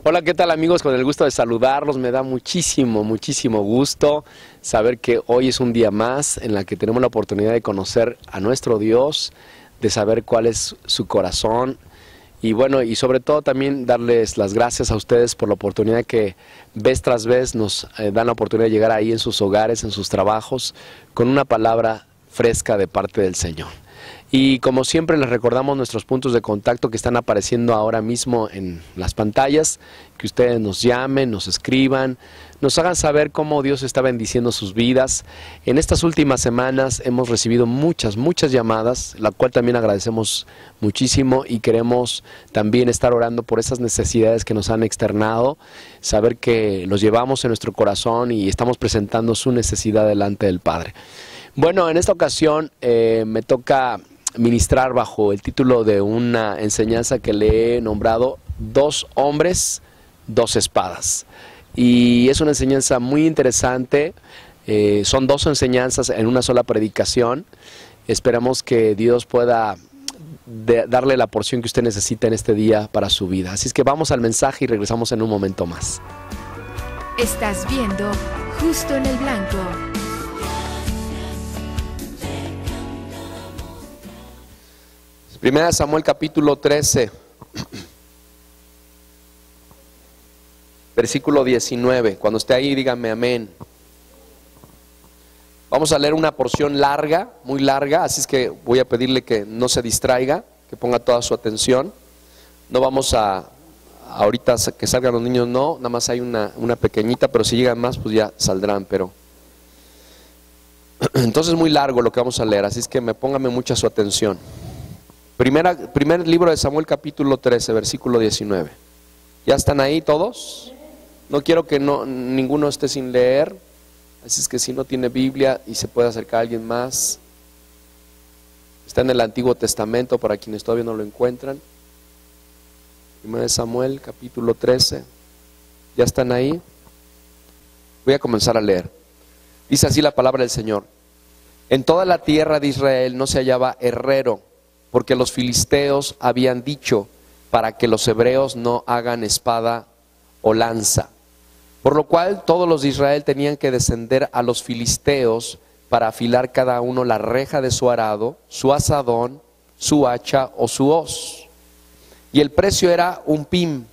Hola, ¿qué tal amigos? Con el gusto de saludarlos, me da muchísimo gusto saber que hoy es un día más en la que tenemos la oportunidad de conocer a nuestro Dios, de saber cuál es su corazón y bueno, y sobre todo también darles las gracias a ustedes por la oportunidad que vez tras vez nos dan la oportunidad de llegar ahí en sus hogares, en sus trabajos, con una palabra fresca de parte del Señor. Y como siempre les recordamos nuestros puntos de contacto que están apareciendo ahora mismo en las pantallas, que ustedes nos llamen, nos escriban, nos hagan saber cómo Dios está bendiciendo sus vidas. En estas últimas semanas hemos recibido muchas llamadas, la cual también agradecemos muchísimo y queremos también estar orando por esas necesidades que nos han externado, saber que los llevamos en nuestro corazón y estamos presentando su necesidad delante del Padre. Bueno, en esta ocasión me toca ministrar bajo el título de una enseñanza que le he nombrado Dos hombres, dos espadas. Y es una enseñanza muy interesante, son dos enseñanzas en una sola predicación. Esperamos que Dios pueda darle la porción que usted necesita en este día para su vida. Así es que vamos al mensaje y regresamos en un momento más. Estás viendo Justo en el Blanco. Primera de Samuel capítulo 13, versículo 19. Cuando esté ahí, dígame amén. Vamos a leer una porción larga, muy larga, así es que voy a pedirle que no se distraiga, que ponga toda su atención. No vamos a, ahorita que salgan los niños, no, nada más hay una pequeñita, pero si llegan más, pues ya saldrán, pero... Entonces es muy largo lo que vamos a leer, así es que póngame mucha su atención. Primer libro de Samuel capítulo 13, versículo 19. ¿Ya están ahí todos? No quiero que ninguno esté sin leer, así es que si no tiene Biblia y se puede acercar a alguien más. Está en el Antiguo Testamento para quienes todavía no lo encuentran. Primera de Samuel capítulo 13. ¿Ya están ahí? Voy a comenzar a leer. Dice así la palabra del Señor. En toda la tierra de Israel no se hallaba herrero, porque los filisteos habían dicho, para que los hebreos no hagan espada o lanza. Por lo cual todos los de Israel tenían que descender a los filisteos para afilar cada uno la reja de su arado, su azadón, su hacha o su hoz. Y el precio era un pim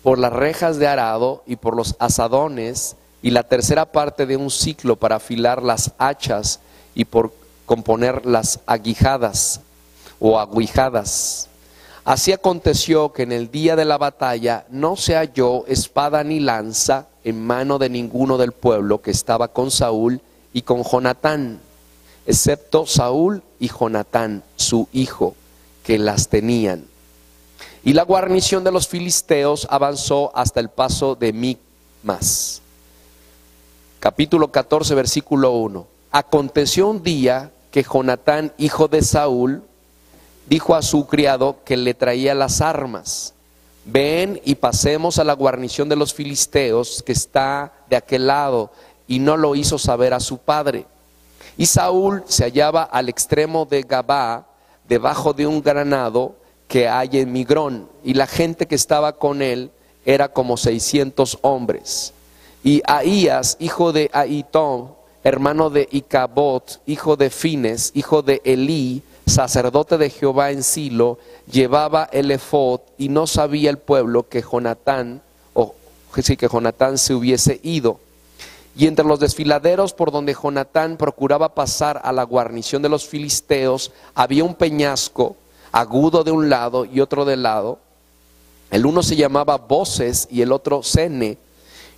por las rejas de arado y por los azadones, y la tercera parte de un siclo para afilar las hachas y por componer las aguijadas o aguijadas. Así aconteció que en el día de la batalla no se halló espada ni lanza en mano de ninguno del pueblo que estaba con Saúl y con Jonatán, excepto Saúl y Jonatán, su hijo, que las tenían. Y la guarnición de los filisteos avanzó hasta el paso de Micmas. Capítulo 14, versículo 1. Aconteció un día que Jonatán, hijo de Saúl, dijo a su criado que le traía las armas: ven y pasemos a la guarnición de los filisteos que está de aquel lado, y no lo hizo saber a su padre. Y Saúl se hallaba al extremo de Gabá, debajo de un granado que hay en Migrón, y la gente que estaba con él era como 600 hombres. Y Ahías, hijo de Ahitón, hermano de Icabot, hijo de Fines, hijo de Elí, sacerdote de Jehová en Silo, llevaba el efod, y no sabía el pueblo que Jonatán se hubiese ido. Y entre los desfiladeros por donde Jonatán procuraba pasar a la guarnición de los filisteos, había un peñasco agudo de un lado y otro del lado. El uno se llamaba Boses y el otro Sene.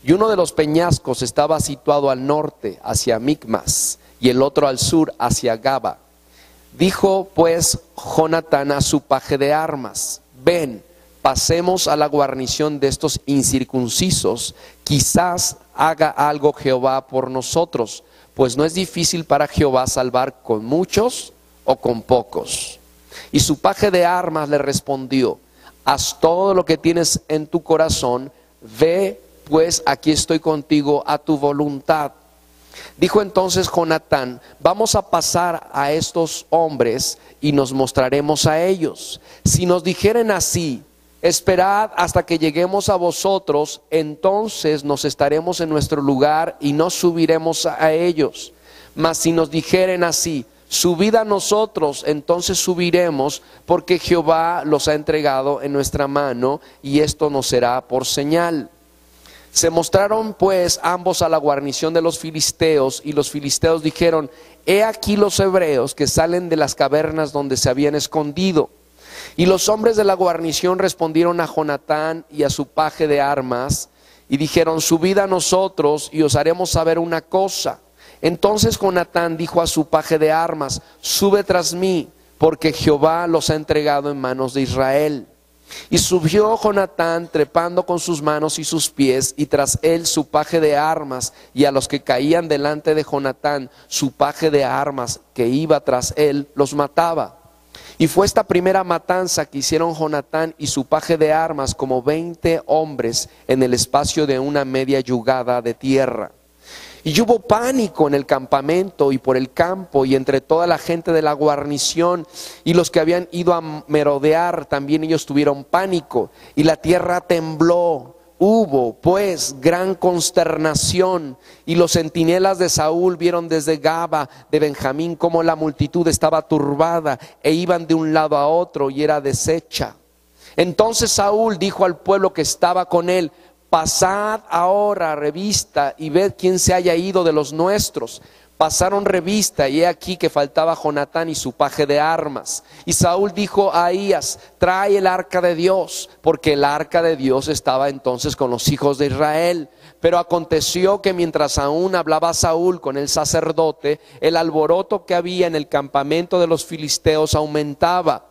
Y uno de los peñascos estaba situado al norte, hacia Micmas, y el otro al sur, hacia Gaba. Dijo pues Jonatán a su paje de armas: ven, pasemos a la guarnición de estos incircuncisos, quizás haga algo Jehová por nosotros, pues no es difícil para Jehová salvar con muchos o con pocos. Y su paje de armas le respondió: haz todo lo que tienes en tu corazón, ve pues aquí estoy contigo a tu voluntad. Dijo entonces Jonatán: vamos a pasar a estos hombres y nos mostraremos a ellos. Si nos dijeren así: esperad hasta que lleguemos a vosotros, entonces nos estaremos en nuestro lugar y no subiremos a ellos. Mas si nos dijeren así, subid a nosotros, entonces subiremos, porque Jehová los ha entregado en nuestra mano, y esto nos será por señal. Se mostraron pues ambos a la guarnición de los filisteos, y los filisteos dijeron, he aquí los hebreos que salen de las cavernas donde se habían escondido. Y los hombres de la guarnición respondieron a Jonatán y a su paje de armas, y dijeron, subid a nosotros y os haremos saber una cosa. Entonces Jonatán dijo a su paje de armas, sube tras mí, porque Jehová los ha entregado en manos de Israel. Y subió Jonatán trepando con sus manos y sus pies, y tras él su paje de armas, y a los que caían delante de Jonatán, su paje de armas que iba tras él, los mataba. Y fue esta primera matanza que hicieron Jonatán y su paje de armas como 20 hombres en el espacio de una media yugada de tierra. Y hubo pánico en el campamento y por el campo y entre toda la gente de la guarnición, y los que habían ido a merodear también ellos tuvieron pánico, y la tierra tembló. Hubo pues gran consternación, y los centinelas de Saúl vieron desde Gaba de Benjamín cómo la multitud estaba turbada, e iban de un lado a otro y era deshecha. Entonces Saúl dijo al pueblo que estaba con él, pasad ahora revista y ved quién se haya ido de los nuestros. Pasaron revista, y he aquí que faltaba Jonatán y su paje de armas. Y Saúl dijo a Ahías, trae el arca de Dios, porque el arca de Dios estaba entonces con los hijos de Israel. Pero aconteció que mientras aún hablaba Saúl con el sacerdote, el alboroto que había en el campamento de los filisteos aumentaba,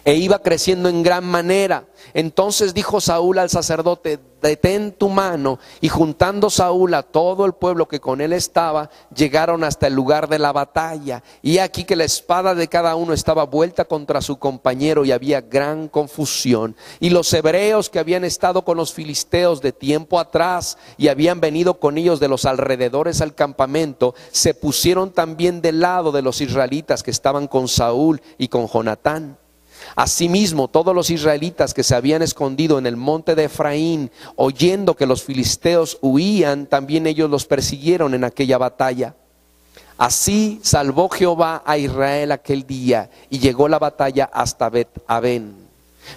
e iba creciendo en gran manera. Entonces dijo Saúl al sacerdote, detén tu mano. Y juntando Saúl a todo el pueblo que con él estaba, llegaron hasta el lugar de la batalla. Y aquí que la espada de cada uno estaba vuelta contra su compañero, y había gran confusión. Y los hebreos que habían estado con los filisteos de tiempo atrás, y habían venido con ellos de los alrededores al campamento, se pusieron también del lado de los israelitas que estaban con Saúl y con Jonatán. Asimismo, todos los israelitas que se habían escondido en el monte de Efraín, oyendo que los filisteos huían, también ellos los persiguieron en aquella batalla. Así salvó Jehová a Israel aquel día, y llegó la batalla hasta Bet-Aven.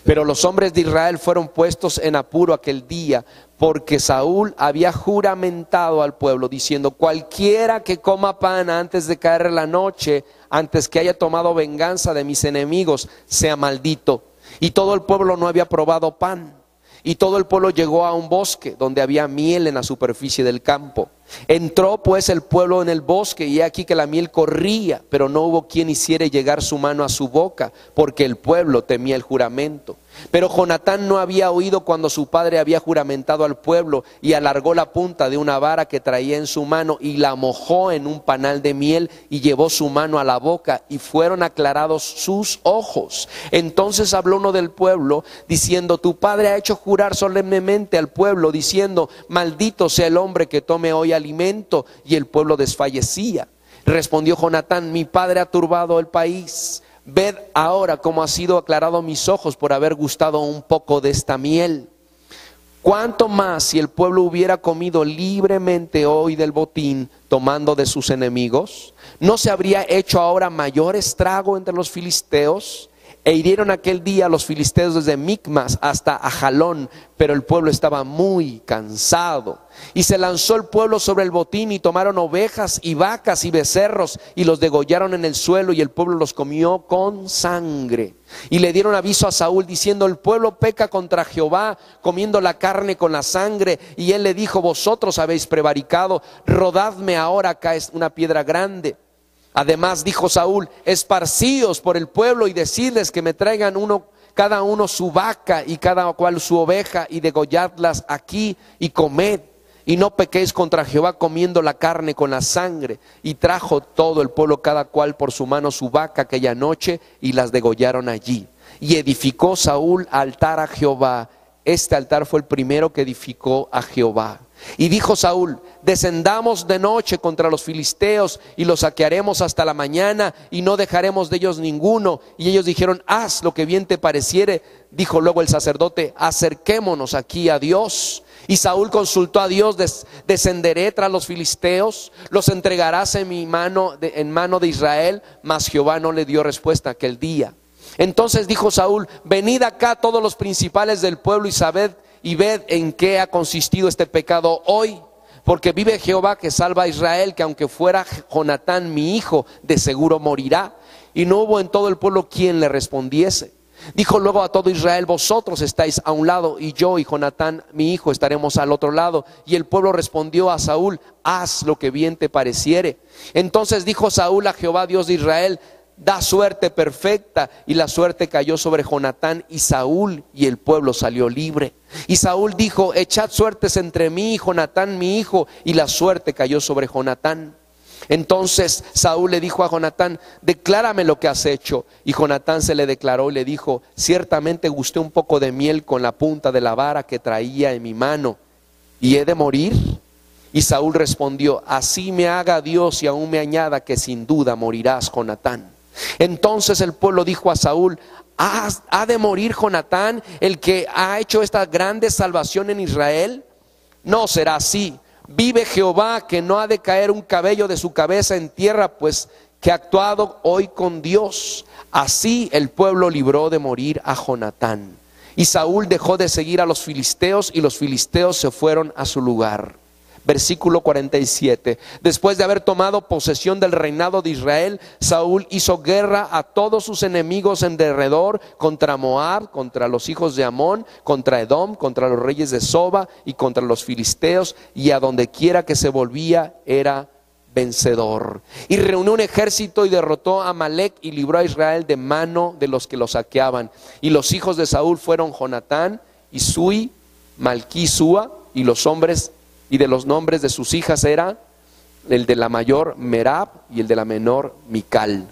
Pero los hombres de Israel fueron puestos en apuro aquel día, porque Saúl había juramentado al pueblo, diciendo, cualquiera que coma pan antes de caer la noche, antes que haya tomado venganza de mis enemigos, sea maldito. Y todo el pueblo no había probado pan. Y todo el pueblo llegó a un bosque donde había miel en la superficie del campo. Entró pues el pueblo en el bosque, y he aquí que la miel corría, pero no hubo quien hiciera llegar su mano a su boca, porque el pueblo temía el juramento. Pero Jonatán no había oído cuando su padre había juramentado al pueblo, y alargó la punta de una vara que traía en su mano, y la mojó en un panal de miel, y llevó su mano a la boca, y fueron aclarados sus ojos. Entonces habló uno del pueblo, diciendo, tu padre ha hecho jurar solemnemente al pueblo, diciendo, maldito sea el hombre que tome hoy alimento. Y el pueblo desfallecía. Respondió Jonatán, mi padre ha turbado el país. Ved ahora cómo ha sido aclarado mis ojos por haber gustado un poco de esta miel. Cuánto más si el pueblo hubiera comido libremente hoy del botín, tomando de sus enemigos. ¿No se habría hecho ahora mayor estrago entre los filisteos? E hirieron aquel día a los filisteos desde Micmas hasta Ajalón, pero el pueblo estaba muy cansado. Y se lanzó el pueblo sobre el botín, y tomaron ovejas y vacas y becerros, y los degollaron en el suelo, y el pueblo los comió con sangre. Y le dieron aviso a Saúl diciendo, el pueblo peca contra Jehová, comiendo la carne con la sangre. Y él le dijo, vosotros habéis prevaricado, rodadme ahora acá es una piedra grande. Además dijo Saúl, esparcíos por el pueblo y decidles que me traigan cada uno su vaca y cada cual su oveja, y degolladlas aquí y comed, y no pequéis contra Jehová comiendo la carne con la sangre. Y trajo todo el pueblo cada cual por su mano su vaca aquella noche, y las degollaron allí. Y edificó Saúl altar a Jehová. Este altar fue el primero que edificó a Jehová. Y dijo Saúl: descendamos de noche contra los filisteos y los saquearemos hasta la mañana y no dejaremos de ellos ninguno. Y ellos dijeron: haz lo que bien te pareciere. Dijo luego el sacerdote: acerquémonos aquí a Dios. Y Saúl consultó a Dios: descenderé tras los filisteos, los entregarás en mi mano, en mano de Israel. Mas Jehová no le dio respuesta aquel día. Entonces dijo Saúl: venid acá todos los principales del pueblo y ved en qué ha consistido este pecado hoy. Porque vive Jehová que salva a Israel, que aunque fuera Jonatán mi hijo, de seguro morirá. Y no hubo en todo el pueblo quien le respondiese. Dijo luego a todo Israel: vosotros estáis a un lado, y yo y Jonatán mi hijo estaremos al otro lado. Y el pueblo respondió a Saúl: haz lo que bien te pareciere. Entonces dijo Saúl a Jehová Dios de Israel: da suerte perfecta. Y la suerte cayó sobre Jonatán y Saúl, y el pueblo salió libre. Y Saúl dijo: echad suertes entre mí y Jonatán mi hijo. Y la suerte cayó sobre Jonatán. Entonces Saúl le dijo a Jonatán: declárame lo que has hecho. Y Jonatán se le declaró y le dijo: ciertamente gusté un poco de miel con la punta de la vara que traía en mi mano, ¿y he de morir? Y Saúl respondió: así me haga Dios y aún me añada, que sin duda morirás, Jonatán. Entonces el pueblo dijo a Saúl: ¿ha de morir Jonatán, el que ha hecho esta grande salvación en Israel? No será así. Vive Jehová, que no ha de caer un cabello de su cabeza en tierra, pues que ha actuado hoy con Dios. Así el pueblo libró de morir a Jonatán. Y Saúl dejó de seguir a los filisteos, y los filisteos se fueron a su lugar. Versículo 47. Después de haber tomado posesión del reinado de Israel, Saúl hizo guerra a todos sus enemigos en derredor, contra Moab, contra los hijos de Amón, contra Edom, contra los reyes de Soba y contra los filisteos, y a donde quiera que se volvía era vencedor. Y reunió un ejército y derrotó a Amalec y libró a Israel de mano de los que lo saqueaban. Y los hijos de Saúl fueron Jonatán, Isui, Malquí-Sua, y los hombres y de los nombres de sus hijas era el de la mayor Merab y el de la menor Mical.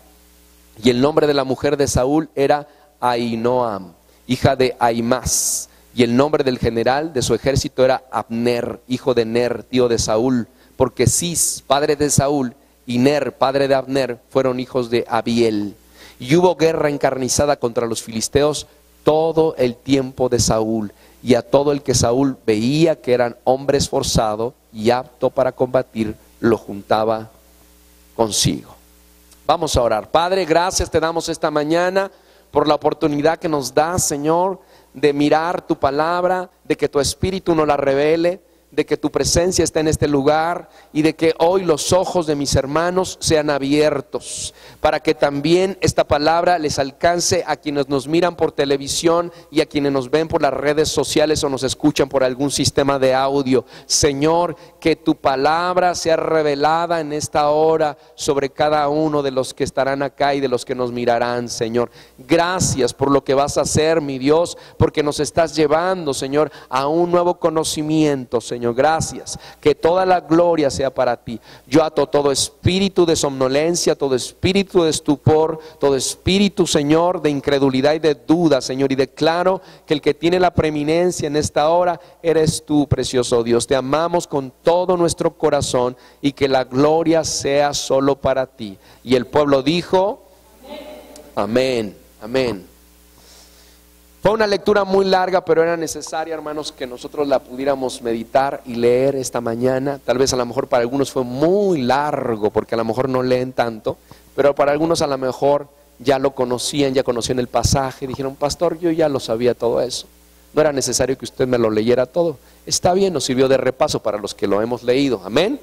Y el nombre de la mujer de Saúl era Ahinoam, hija de Ahimás. Y el nombre del general de su ejército era Abner, hijo de Ner, tío de Saúl. Porque Cis, padre de Saúl, y Ner, padre de Abner, fueron hijos de Abiel. Y hubo guerra encarnizada contra los filisteos todo el tiempo de Saúl. Y a todo el que Saúl veía que eran hombre esforzado y apto para combatir, lo juntaba consigo. Vamos a orar. Padre, gracias te damos esta mañana por la oportunidad que nos das, Señor, de mirar tu palabra, de que tu Espíritu nos la revele, de que tu presencia está en este lugar y de que hoy los ojos de mis hermanos sean abiertos para que también esta palabra les alcance a quienes nos miran por televisión y a quienes nos ven por las redes sociales o nos escuchan por algún sistema de audio. Señor, que tu palabra sea revelada en esta hora sobre cada uno de los que estarán acá y de los que nos mirarán, Señor. Gracias por lo que vas a hacer, mi Dios, porque nos estás llevando, Señor, a un nuevo conocimiento, Señor. Gracias, que toda la gloria sea para ti. Yo ato todo espíritu de somnolencia, todo espíritu de estupor, todo espíritu, Señor, de incredulidad y de duda, Señor, y declaro que el que tiene la preeminencia en esta hora eres tú, precioso Dios. Te amamos con todo nuestro corazón y que la gloria sea solo para ti. Y el pueblo dijo: amén, amén. Fue una lectura muy larga, pero era necesaria, hermanos, que nosotros la pudiéramos meditar y leer esta mañana. Tal vez a lo mejor para algunos fue muy largo, porque a lo mejor no leen tanto, pero para algunos a lo mejor ya lo conocían, ya conocían el pasaje. Dijeron: pastor, yo ya lo sabía todo eso. No era necesario que usted me lo leyera todo. Está bien, nos sirvió de repaso para los que lo hemos leído. Amén.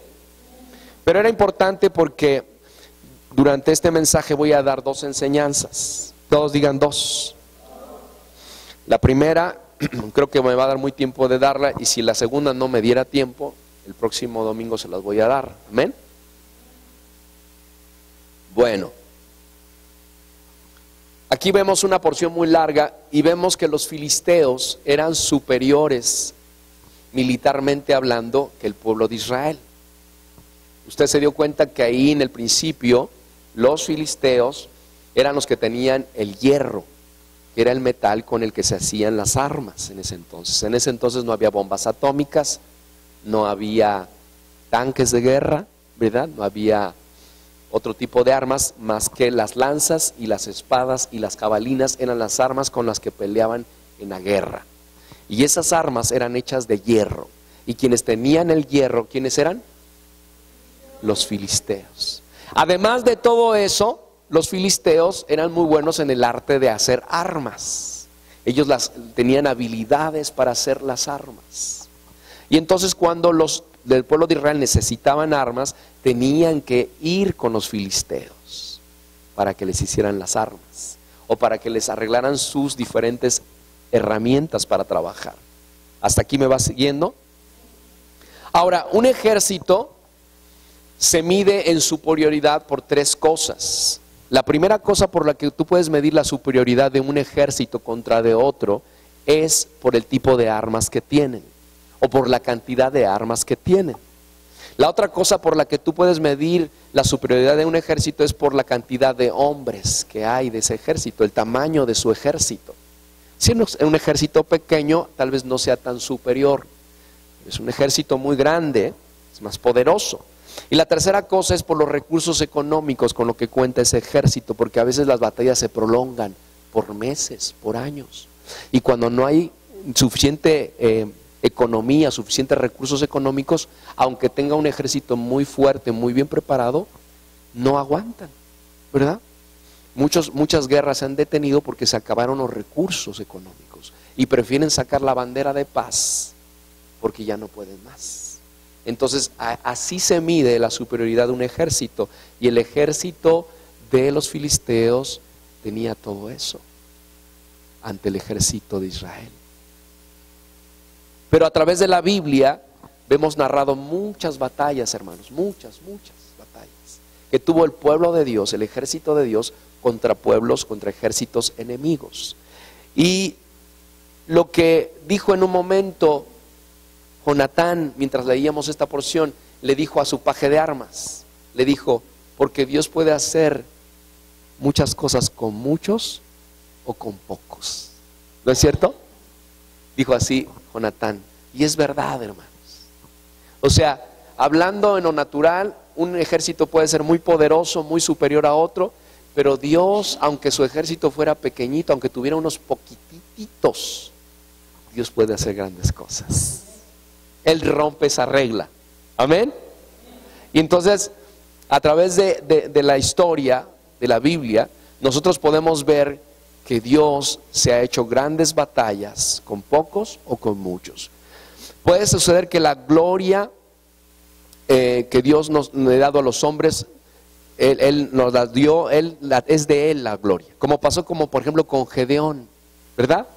Pero era importante porque durante este mensaje voy a dar dos enseñanzas. Todos digan dos. La primera, creo que me va a dar muy tiempo de darla, y si la segunda no me diera tiempo, el próximo domingo se las voy a dar. Amén. Bueno, aquí vemos una porción muy larga y vemos que los filisteos eran superiores militarmente hablando que el pueblo de Israel. Usted se dio cuenta que ahí en el principio los filisteos eran los que tenían el hierro, que era el metal con el que se hacían las armas en ese entonces. En ese entonces no había bombas atómicas, no había tanques de guerra, ¿verdad? No había otro tipo de armas más que las lanzas y las espadas y las jabalinas eran las armas con las que peleaban en la guerra. Y esas armas eran hechas de hierro. Y quienes tenían el hierro, ¿quiénes eran? Los filisteos. Además de todo eso, los filisteos eran muy buenos en el arte de hacer armas. Ellos tenían habilidades para hacer las armas. Y entonces cuando los del pueblo de Israel necesitaban armas, tenían que ir con los filisteos para que les hicieran las armas o para que les arreglaran sus diferentes herramientas para trabajar. ¿Hasta aquí me va siguiendo? Ahora, un ejército se mide en superioridad por tres cosas. La primera cosa por la que tú puedes medir la superioridad de un ejército contra de otro es por el tipo de armas que tienen o por la cantidad de armas que tienen. La otra cosa por la que tú puedes medir la superioridad de un ejército es por la cantidad de hombres que hay de ese ejército, el tamaño de su ejército. Si es un ejército pequeño, tal vez no sea tan superior. Es un ejército muy grande, es más poderoso. Y la tercera cosa es por los recursos económicos con lo que cuenta ese ejército, porque a veces las batallas se prolongan por meses, por años. Y cuando no hay suficiente economía, suficientes recursos económicos, aunque tenga un ejército muy fuerte, muy bien preparado, no aguantan, ¿verdad? Muchas guerras se han detenido porque se acabaron los recursos económicos y prefieren sacar la bandera de paz porque ya no pueden más. Entonces así se mide la superioridad de un ejército, y el ejército de los filisteos tenía todo eso ante el ejército de Israel. Pero a través de la Biblia vemos narrado muchas batallas, hermanos, muchas batallas que tuvo el pueblo de Dios, el ejército de Dios, contra pueblos, contra ejércitos enemigos. Y lo que dijo en un momento Jonatán, mientras leíamos esta porción, le dijo a su paje de armas, le dijo, porque Dios puede hacer muchas cosas con muchos o con pocos. ¿No es cierto? Dijo así Jonatán, y es verdad, hermanos. O sea, hablando en lo natural, un ejército puede ser muy poderoso, muy superior a otro, pero Dios, aunque su ejército fuera pequeñito, aunque tuviera unos poquititos, Dios puede hacer grandes cosas. Él rompe esa regla. Amén. Y entonces, a través de la historia de la Biblia, nosotros podemos ver que Dios se ha hecho grandes batallas con pocos o con muchos. Puede suceder que la gloria que Dios nos ha dado a los hombres, Él nos la dio, es de Él la gloria. Como pasó por ejemplo con Gedeón, ¿verdad?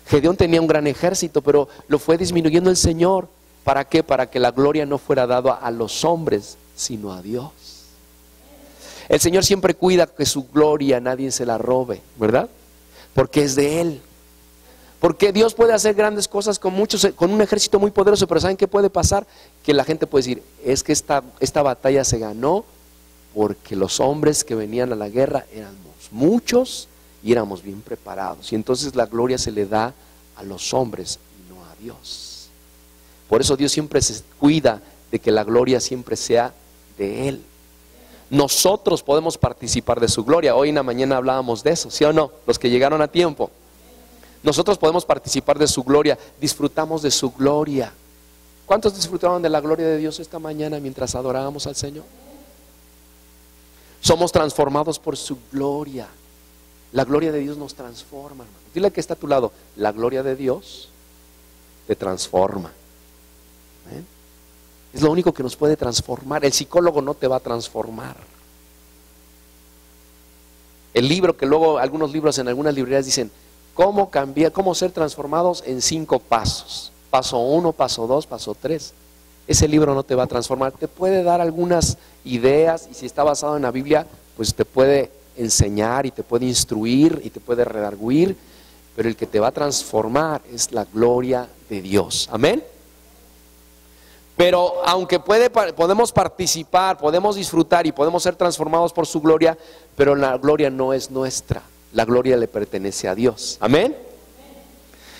Gedeón tenía un gran ejército, pero lo fue disminuyendo el Señor. ¿Para qué? Para que la gloria no fuera dada a los hombres, sino a Dios. El Señor siempre cuida que su gloria nadie se la robe, ¿verdad? Porque es de Él. Porque Dios puede hacer grandes cosas con un ejército muy poderoso, pero ¿saben qué puede pasar? Que la gente puede decir, es que esta batalla se ganó porque los hombres que venían a la guerra éramos muchos y éramos bien preparados. Y entonces la gloria se le da a los hombres y no a Dios. Por eso Dios siempre se cuida de que la gloria siempre sea de Él. Nosotros podemos participar de su gloria. Hoy en la mañana hablábamos de eso, ¿sí o no? Los que llegaron a tiempo. Nosotros podemos participar de su gloria, disfrutamos de su gloria. ¿Cuántos disfrutaron de la gloria de Dios esta mañana mientras adorábamos al Señor? Somos transformados por su gloria. La gloria de Dios nos transforma, hermano. Dile que está a tu lado, la gloria de Dios te transforma. ¿Eh? Es lo único que nos puede transformar. El psicólogo no te va a transformar. El libro que luego, algunos libros en algunas librerías dicen, cómo cambiar, cómo ser transformados en 5 pasos. Paso 1, paso 2, paso 3. Ese libro no te va a transformar. Te puede dar algunas ideas, y si está basado en la Biblia, pues te puede enseñar y te puede instruir y te puede redarguir, pero el que te va a transformar es la gloria de Dios. Amén. Pero aunque podemos participar, podemos disfrutar y podemos ser transformados por su gloria, pero la gloria no es nuestra, la gloria le pertenece a Dios. Amén.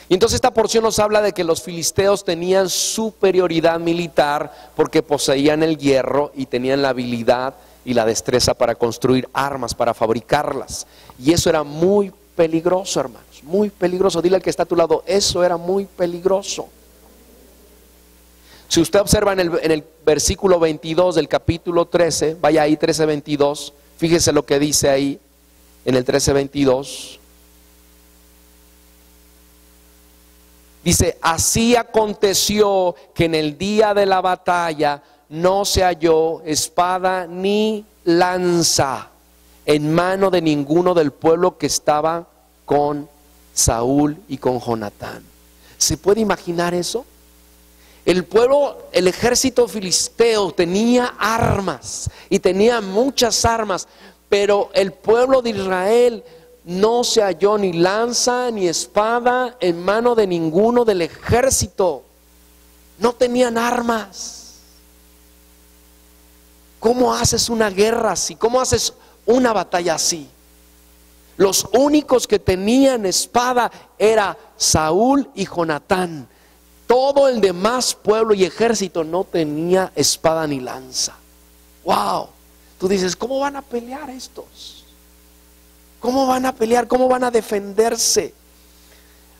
Y entonces esta porción nos habla de que los filisteos tenían superioridad militar porque poseían el hierro y tenían la habilidad y la destreza para construir armas, para fabricarlas. Y eso era muy peligroso, hermanos, muy peligroso. Dile al que está a tu lado, eso era muy peligroso. Si usted observa en el versículo 22 del capítulo 13, vaya ahí 13:22, fíjese lo que dice ahí en el 13:22. Dice, así aconteció que en el día de la batalla no se halló espada ni lanza en mano de ninguno del pueblo que estaba con Saúl y con Jonatán. ¿Se puede imaginar eso? El pueblo, el ejército filisteo tenía armas y tenía muchas armas, pero el pueblo de Israel no se halló ni lanza ni espada en mano de ninguno del ejército. No tenían armas. ¿Cómo haces una guerra así? ¿Cómo haces una batalla así? Los únicos que tenían espada era Saúl y Jonatán. Todo el demás pueblo y ejército no tenía espada ni lanza. Wow. Tú dices, ¿cómo van a pelear estos? ¿Cómo van a pelear? ¿Cómo van a defenderse?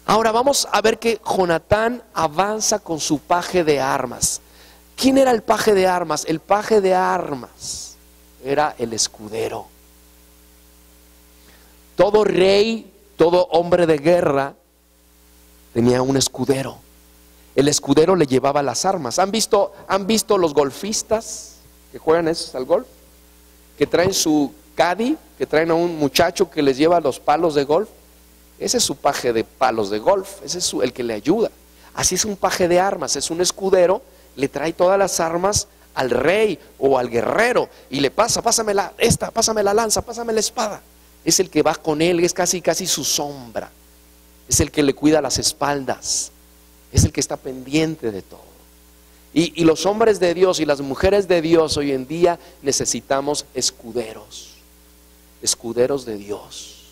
Ahora vamos a ver que Jonatán avanza con su paje de armas. ¿Quién era el paje de armas? El paje de armas era el escudero. Todo rey, todo hombre de guerra tenía un escudero. El escudero le llevaba las armas. ¿Han visto los golfistas que juegan esos al golf? Que traen su caddy, que traen a un muchacho que les lleva los palos de golf. Ese es su paje de palos de golf, ese es el que le ayuda. Así es un paje de armas, es un escudero, le trae todas las armas al rey o al guerrero y le pásame la lanza, pásame la espada. Es el que va con él, es casi su sombra. Es el que le cuida las espaldas, es el que está pendiente de todo. Y los hombres de Dios y las mujeres de Dios hoy en día necesitamos escuderos de Dios,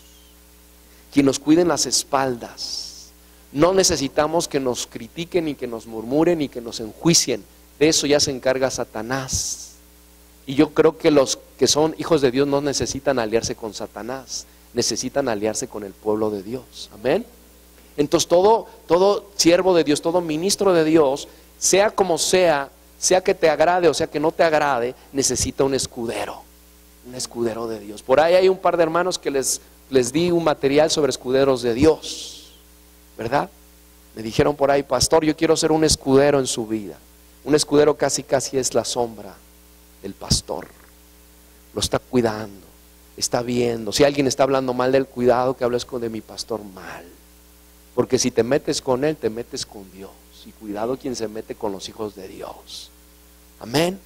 quien nos cuiden las espaldas. No necesitamos que nos critiquen, ni que nos murmuren, ni que nos enjuicien. De eso ya se encarga Satanás. Y yo creo que los que son hijos de Dios no necesitan aliarse con Satanás, necesitan aliarse con el pueblo de Dios. Amén. Entonces todo siervo de Dios, todo ministro de Dios, sea como sea que te agrade o sea que no te agrade, necesita un escudero de Dios. Por ahí hay un par de hermanos que les di un material sobre escuderos de Dios, ¿verdad? Me dijeron por ahí, pastor, yo quiero ser un escudero en su vida. Un escudero casi es la sombra del pastor. Lo está cuidando, está viendo. Si alguien está hablando mal del cuidado, que hables de mi pastor mal. Porque si te metes con él, te metes con Dios. Y cuidado quien se mete con los hijos de Dios. Amén.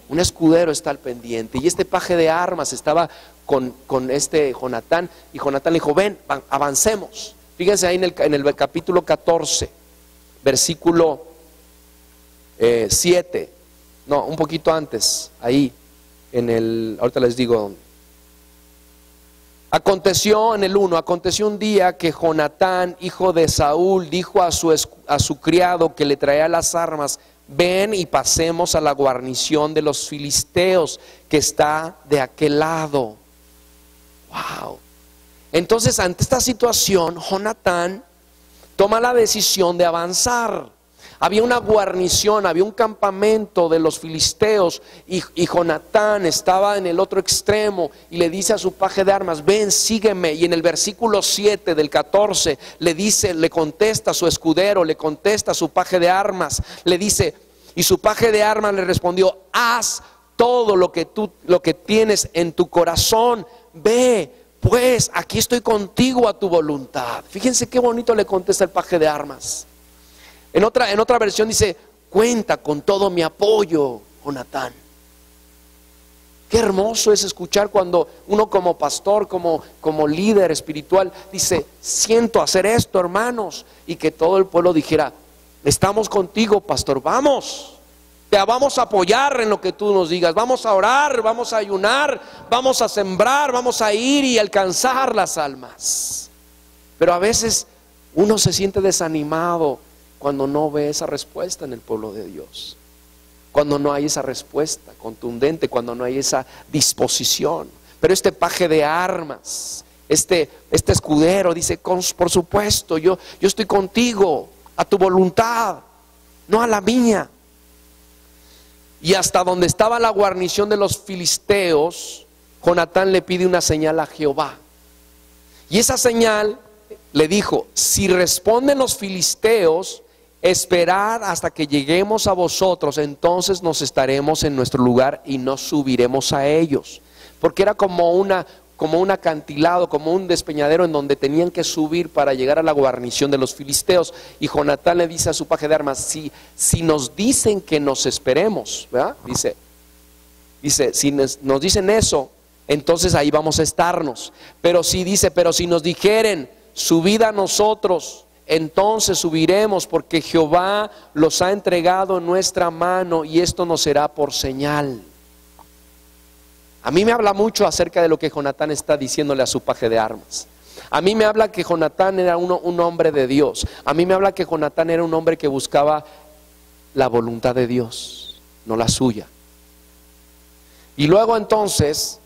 Un escudero está al pendiente. Y este paje de armas estaba con este Jonatán. Y Jonatán le dijo, ven, avancemos. Fíjense ahí en el capítulo 14, versículo 7. No, un poquito antes. Ahí, ahorita les digo. Aconteció en el 1, aconteció un día que Jonatán, hijo de Saúl, dijo a su criado que le traía las armas, ven y pasemos a la guarnición de los filisteos que está de aquel lado. Wow. Entonces, ante esta situación, Jonatán toma la decisión de avanzar. Había una guarnición, había un campamento de los filisteos y Jonatán estaba en el otro extremo y le dice a su paje de armas, ven, sígueme. Y en el versículo 7 del 14 le contesta a su escudero, le contesta a su paje de armas, le dice, y su paje de armas le respondió, haz todo lo que tienes en tu corazón, ve, pues aquí estoy contigo a tu voluntad. Fíjense qué bonito le contesta el paje de armas. En otra versión dice, cuenta con todo mi apoyo, Jonatán. Qué hermoso es escuchar cuando uno como pastor, como líder espiritual, dice, siento hacer esto, hermanos. Y que todo el pueblo dijera, estamos contigo, pastor, vamos. Te vamos a apoyar en lo que tú nos digas. Vamos a orar, vamos a ayunar, vamos a sembrar, vamos a ir y alcanzar las almas. Pero a veces Uno se siente desanimado cuando no ve esa respuesta en el pueblo de Dios, cuando no hay esa respuesta contundente, cuando no hay esa disposición. Pero este paje de armas, este escudero dice, por supuesto, yo estoy contigo, a tu voluntad, no a la mía. Y hasta donde estaba la guarnición de los filisteos, Jonatán le pide una señal a Jehová. Y esa señal le dijo, si responden los filisteos, esperad hasta que lleguemos a vosotros, entonces nos estaremos en nuestro lugar y no subiremos a ellos. Porque era como un acantilado, como un despeñadero en donde tenían que subir para llegar a la guarnición de los filisteos. Y Jonatán le dice a su paje de armas, si nos dicen que nos esperemos, ¿verdad? Dice, si nos dicen eso, entonces ahí vamos a estarnos. Pero si nos dijeren, subid a nosotros, entonces subiremos, porque Jehová los ha entregado en nuestra mano y esto nos será por señal. A mí me habla mucho acerca de lo que Jonatán está diciéndole a su paje de armas. A mí me habla que Jonatán era un hombre de Dios. A mí me habla que Jonatán era un hombre que buscaba la voluntad de Dios, no la suya. Y luego entonces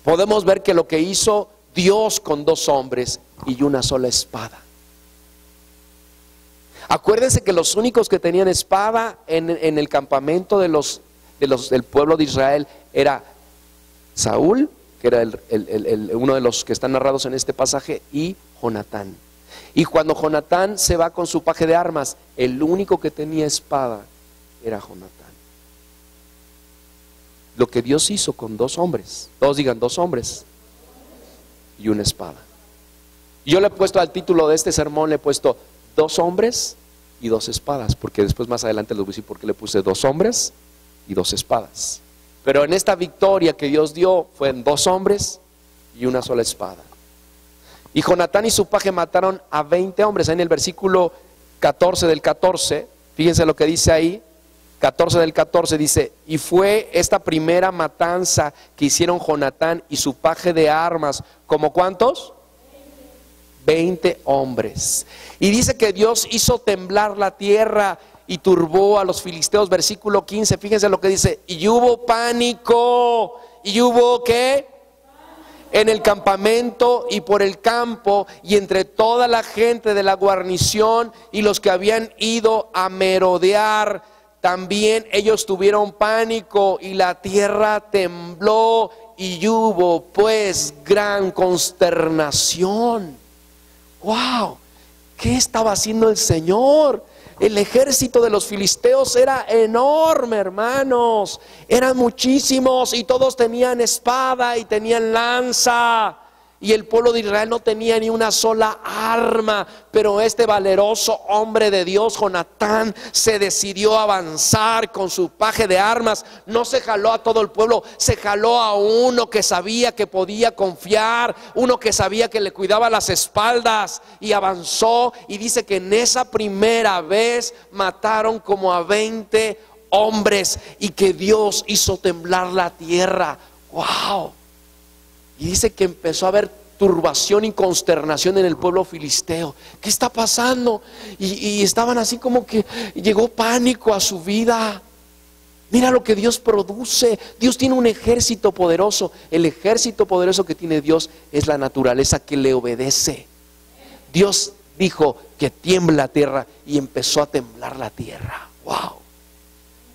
podemos ver que lo que hizo Dios con 2 hombres y una sola espada. Acuérdense que los únicos que tenían espada en el campamento del pueblo de Israel era Saúl, que era uno de los que están narrados en este pasaje, y Jonatán. Y cuando Jonatán se va con su paje de armas, el único que tenía espada era Jonatán. Lo que Dios hizo con 2 hombres, todos digan 2 hombres y una espada. Y yo le he puesto al título de este sermón, le he puesto 2 hombres y 2 espadas, porque después más adelante les voy a decir por qué le puse 2 hombres y 2 espadas. Pero en esta victoria que Dios dio fue en 2 hombres y una sola espada. Y Jonatán y su paje mataron a 20 hombres. En el versículo 14 del 14, fíjense lo que dice ahí, 14 del 14 dice, y fue esta primera matanza que hicieron Jonatán y su paje de armas, ¿como cuántos? 20 hombres. Y dice que Dios hizo temblar la tierra y turbó a los filisteos. Versículo 15, fíjense lo que dice, y hubo pánico. ¿Y hubo qué? En el campamento y por el campo y entre toda la gente de la guarnición y los que habían ido a merodear. También ellos tuvieron pánico y la tierra tembló y hubo pues gran consternación. ¡Wow! ¿Qué estaba haciendo el Señor? El ejército de los filisteos era enorme, hermanos. Eran muchísimos y todos tenían espada y tenían lanza. Y el pueblo de Israel no tenía ni una sola arma. Pero este valeroso hombre de Dios, Jonatán, se decidió a avanzar con su paje de armas. No se jaló a todo el pueblo, se jaló a uno que sabía que podía confiar, uno que sabía que le cuidaba las espaldas, y avanzó. Y dice que en esa primera vez mataron como a 20 hombres y que Dios hizo temblar la tierra. ¡Wow! Y dice que empezó a haber turbación y consternación en el pueblo filisteo. ¿Qué está pasando? Y estaban así como que llegó pánico a su vida. Mira lo que Dios produce. Dios tiene un ejército poderoso. El ejército poderoso que tiene Dios es la naturaleza que le obedece. Dios dijo que tiembla la tierra y empezó a temblar la tierra. ¡Wow!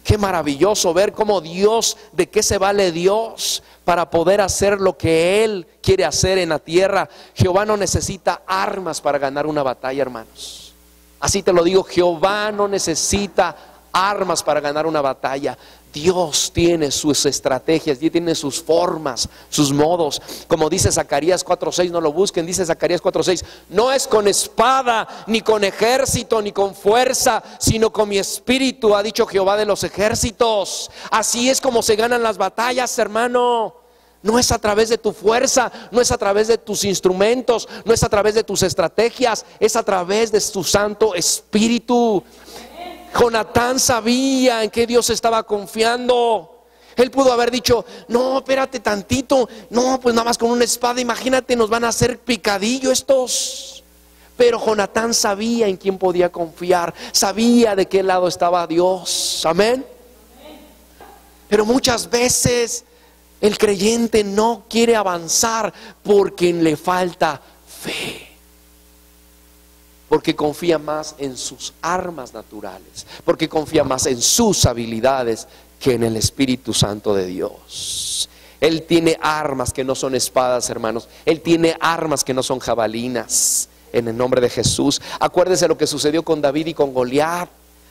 Qué maravilloso ver cómo Dios, de qué se vale Dios para poder hacer lo que Él quiere hacer en la tierra. Jehová no necesita armas para ganar una batalla, hermanos. Así te lo digo, Jehová no necesita armas para ganar una batalla. Dios tiene sus estrategias, Dios tiene sus formas, sus modos. Como dice Zacarías 4:6, no lo busquen, dice Zacarías 4:6, no es con espada, ni con ejército, ni con fuerza, sino con mi espíritu, ha dicho Jehová de los ejércitos. Así es como se ganan las batallas, hermano. No es a través de tu fuerza, no es a través de tus instrumentos, no es a través de tus estrategias, es a través de tu Santo Espíritu. Jonatán sabía en qué Dios estaba confiando. Él pudo haber dicho, no, espérate tantito, no, pues nada más con una espada, imagínate, nos van a hacer picadillo estos. Pero Jonatán sabía en quién podía confiar, sabía de qué lado estaba Dios. Amén. Pero muchas veces el creyente no quiere avanzar porque le falta fe, porque confía más en sus armas naturales, porque confía más en sus habilidades que en el Espíritu Santo de Dios. Él tiene armas que no son espadas, hermanos. Él tiene armas que no son jabalinas. En el nombre de Jesús. Acuérdese lo que sucedió con David y con Goliat.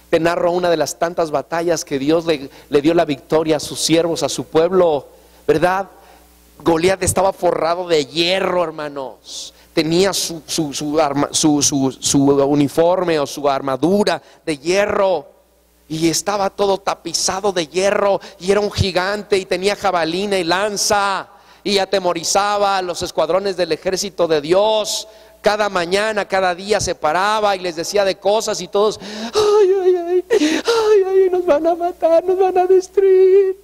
Te narro una de las tantas batallas que Dios le dio la victoria a sus siervos, a su pueblo, ¿verdad? Goliat estaba forrado de hierro, hermanos. Tenía su uniforme o su armadura de hierro, y estaba todo tapizado de hierro, y era un gigante, y tenía jabalina y lanza, y atemorizaba a los escuadrones del ejército de Dios. Cada mañana, cada día se paraba y les decía de cosas, y todos, ay, nos van a matar, nos van a destruir.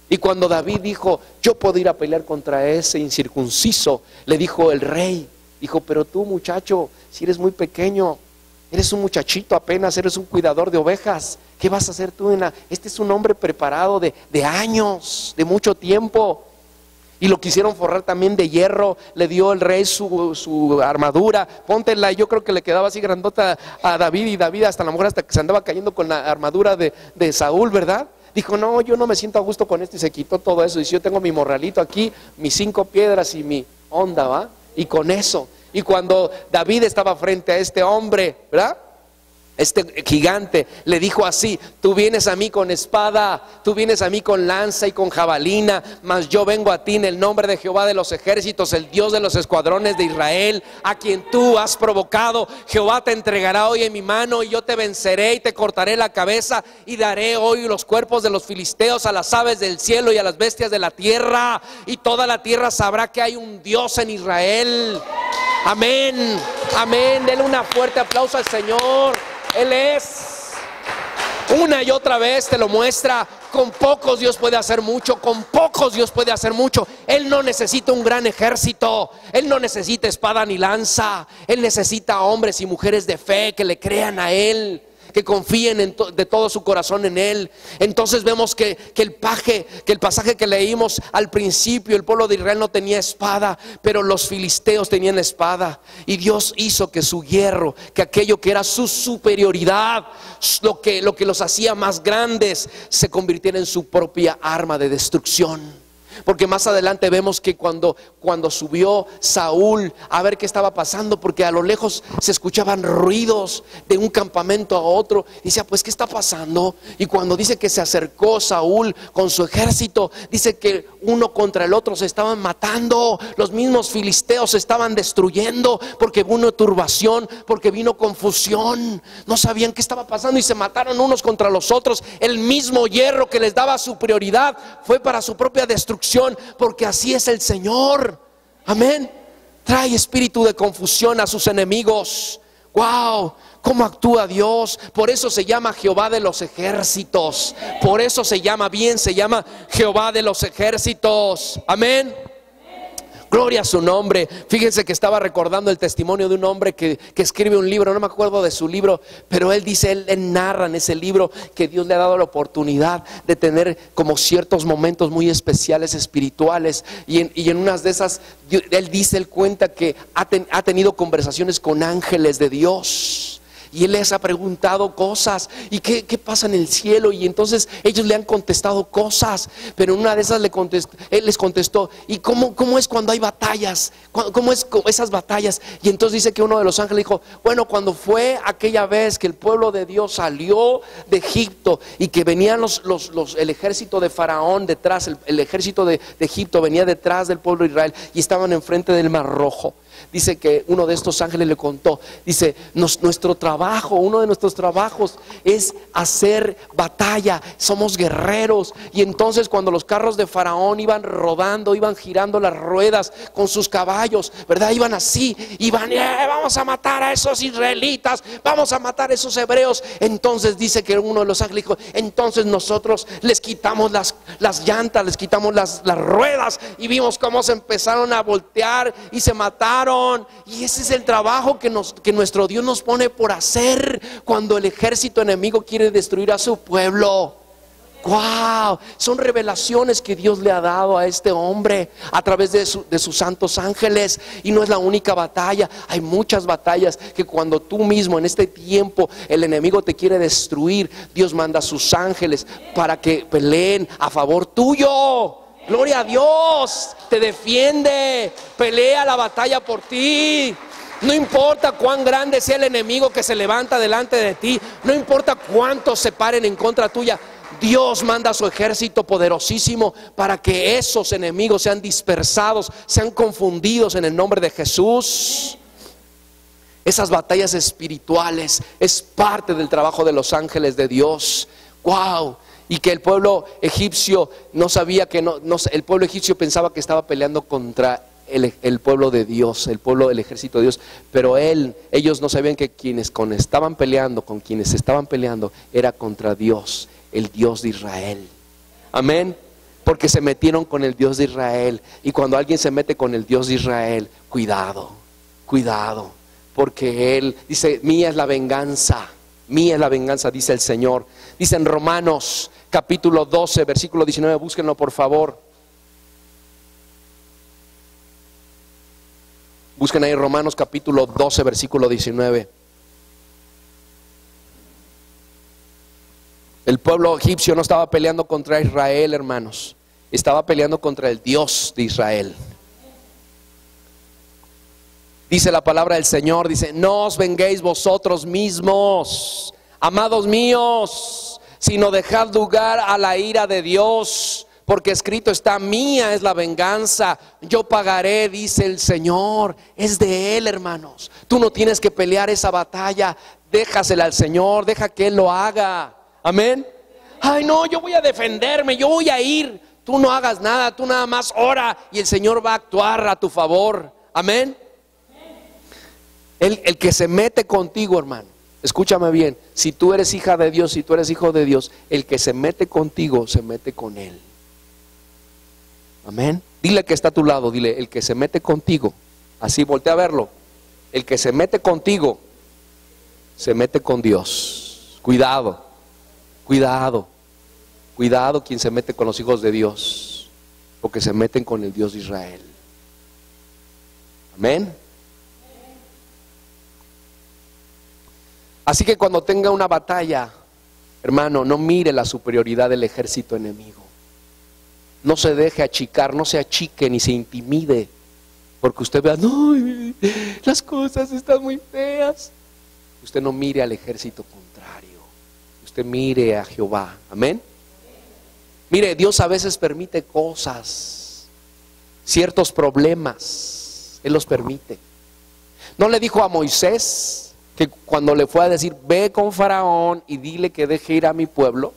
Y cuando David dijo, yo puedo ir a pelear contra ese incircunciso, le dijo el rey, dijo, pero tú, muchacho, si eres muy pequeño, eres un muchachito apenas, eres un cuidador de ovejas, ¿qué vas a hacer tú? Este es un hombre preparado de años, de mucho tiempo. Y lo quisieron forrar también de hierro. Le dio el rey su armadura. Póntela. Y yo creo que le quedaba así grandota a David. Y David hasta a lo mejor hasta que se andaba cayendo con la armadura de Saúl, ¿verdad? Dijo, no, yo no me siento a gusto con esto. Y se quitó todo eso. Dice, yo tengo mi morralito aquí, mis 5 piedras y mi onda, ¿va? Y con eso. Y cuando David estaba frente a este hombre, ¿verdad? Este gigante le dijo así, tú vienes a mí con espada, tú vienes a mí con lanza y con jabalina, mas yo vengo a ti en el nombre de Jehová de los ejércitos, el Dios de los escuadrones de Israel, a quien tú has provocado. Jehová te entregará hoy en mi mano, y yo te venceré y te cortaré la cabeza, y daré hoy los cuerpos de los filisteos a las aves del cielo y a las bestias de la tierra, y toda la tierra sabrá que hay un Dios en Israel. Amén, amén. Denle un fuerte aplauso al Señor. Él es. Una y otra vez te lo muestra. Con pocos Dios puede hacer mucho. Con pocos Dios puede hacer mucho. Él no necesita un gran ejército. Él no necesita espada ni lanza. Él necesita hombres y mujeres de fe que le crean a Él, que confíen de todo su corazón en Él. Entonces vemos que el pasaje que leímos al principio, el pueblo de Israel no tenía espada, pero los filisteos tenían espada. Y Dios hizo que su hierro, que aquello que era su superioridad, lo que los hacía más grandes, se convirtiera en su propia arma de destrucción. Porque más adelante vemos que cuando subió Saúl a ver qué estaba pasando, porque a lo lejos se escuchaban ruidos de un campamento a otro, y decía, pues ¿qué está pasando? Y cuando dice que se acercó Saúl con su ejército, dice que uno contra el otro se estaban matando. Los mismos filisteos se estaban destruyendo, porque vino turbación, porque vino confusión. No sabían qué estaba pasando y se mataron unos contra los otros. El mismo hierro que les daba superioridad fue para su propia destrucción, porque así es el Señor. Amén. Trae espíritu de confusión a sus enemigos. Wow, cómo actúa Dios. Por eso se llama Jehová de los ejércitos. Por eso se llama Jehová de los ejércitos. Amén. Gloria a su nombre. Fíjense que estaba recordando el testimonio de un hombre que escribe un libro, no me acuerdo de su libro, pero él dice, él narra en ese libro que Dios le ha dado la oportunidad de tener como ciertos momentos muy especiales espirituales, y en unas de esas él cuenta que ha tenido conversaciones con ángeles de Dios. Y él les ha preguntado cosas. ¿Y qué pasa en el cielo? Y entonces ellos le han contestado cosas. Pero en una de esas él les contestó, ¿y cómo es cuando hay batallas? ¿Cómo es esas batallas? Y entonces dice que uno de los ángeles dijo, bueno, cuando fue aquella vez que el pueblo de Dios salió de Egipto, y que venían el ejército de Faraón detrás, el ejército de Egipto venía detrás del pueblo de Israel, y estaban enfrente del Mar Rojo. Dice que uno de estos ángeles le contó, dice, uno de nuestros trabajos es hacer batalla, somos guerreros. Y entonces cuando los carros de Faraón iban rodando, iban girando las ruedas con sus caballos, ¿verdad? Iban así, vamos a matar a esos israelitas, vamos a matar a esos hebreos. Entonces dice que uno de los ángeles dijo, entonces nosotros les quitamos las llantas, les quitamos las ruedas, y vimos cómo se empezaron a voltear y se mataron. derrotaron. Y ese es el trabajo que nuestro Dios nos pone por hacer cuando el ejército enemigo quiere destruir a su pueblo. ¡Wow! Son revelaciones que Dios le ha dado a este hombre a través de sus santos ángeles. Y no es la única batalla. Hay muchas batallas que cuando tú mismo en este tiempo el enemigo te quiere destruir, Dios manda a sus ángeles para que peleen a favor tuyo. Gloria a Dios. Te defiende. Pelea la batalla por ti. No importa cuán grande sea el enemigo que se levanta delante de ti. No importa cuántos se paren en contra tuya. Dios manda a su ejército poderosísimo para que esos enemigos sean dispersados, sean confundidos en el nombre de Jesús. Esas batallas espirituales es parte del trabajo de los ángeles de Dios. ¡Wow! Y que el pueblo egipcio no sabía que el pueblo egipcio pensaba que estaba peleando contra el pueblo de Dios, el ejército de Dios, pero ellos no sabían que con quienes estaban peleando era contra Dios, el Dios de Israel. Amén. Porque se metieron con el Dios de Israel. Y cuando alguien se mete con el Dios de Israel, cuidado, porque Él dice: mía es la venganza, dice el Señor. Dice en Romanos capítulo 12 versículo 19, búsquenlo por favor. Busquen ahí Romanos capítulo 12 versículo 19. El pueblo egipcio no estaba peleando contra Israel, hermanos. Estaba peleando contra el Dios de Israel. Dice la palabra del Señor, dice: no os venguéis vosotros mismos, amados míos, sino dejad lugar a la ira de Dios, porque escrito está: mía es la venganza, yo pagaré, dice el Señor. Es de Él, hermanos. Tú no tienes que pelear esa batalla. Déjasela al Señor, deja que Él lo haga. Amén. Ay, no, yo voy a defenderme, yo voy a ir. Tú no hagas nada, tú nada más ora y el Señor va a actuar a tu favor. Amén. El que se mete contigo, hermano, escúchame bien, si tú eres hija de Dios, si tú eres hijo de Dios, el que se mete contigo, se mete con Él. Amén. Dile que está a tu lado, dile: el que se mete contigo. Así, voltea a verlo. El que se mete contigo, se mete con Dios. Cuidado quien se mete con los hijos de Dios, porque se meten con el Dios de Israel. Amén. Así que cuando tenga una batalla, hermano, no mire la superioridad del ejército enemigo. No se deje achicar, no se achique ni se intimide, porque usted vea: no, las cosas están muy feas. Usted no mire al ejército contrario, usted mire a Jehová. Amén. Mire, Dios a veces permite cosas, ciertos problemas, Él los permite. ¿No le dijo a Moisés que cuando le fue a decir: ve con Faraón y dile que deje ir a mi pueblo?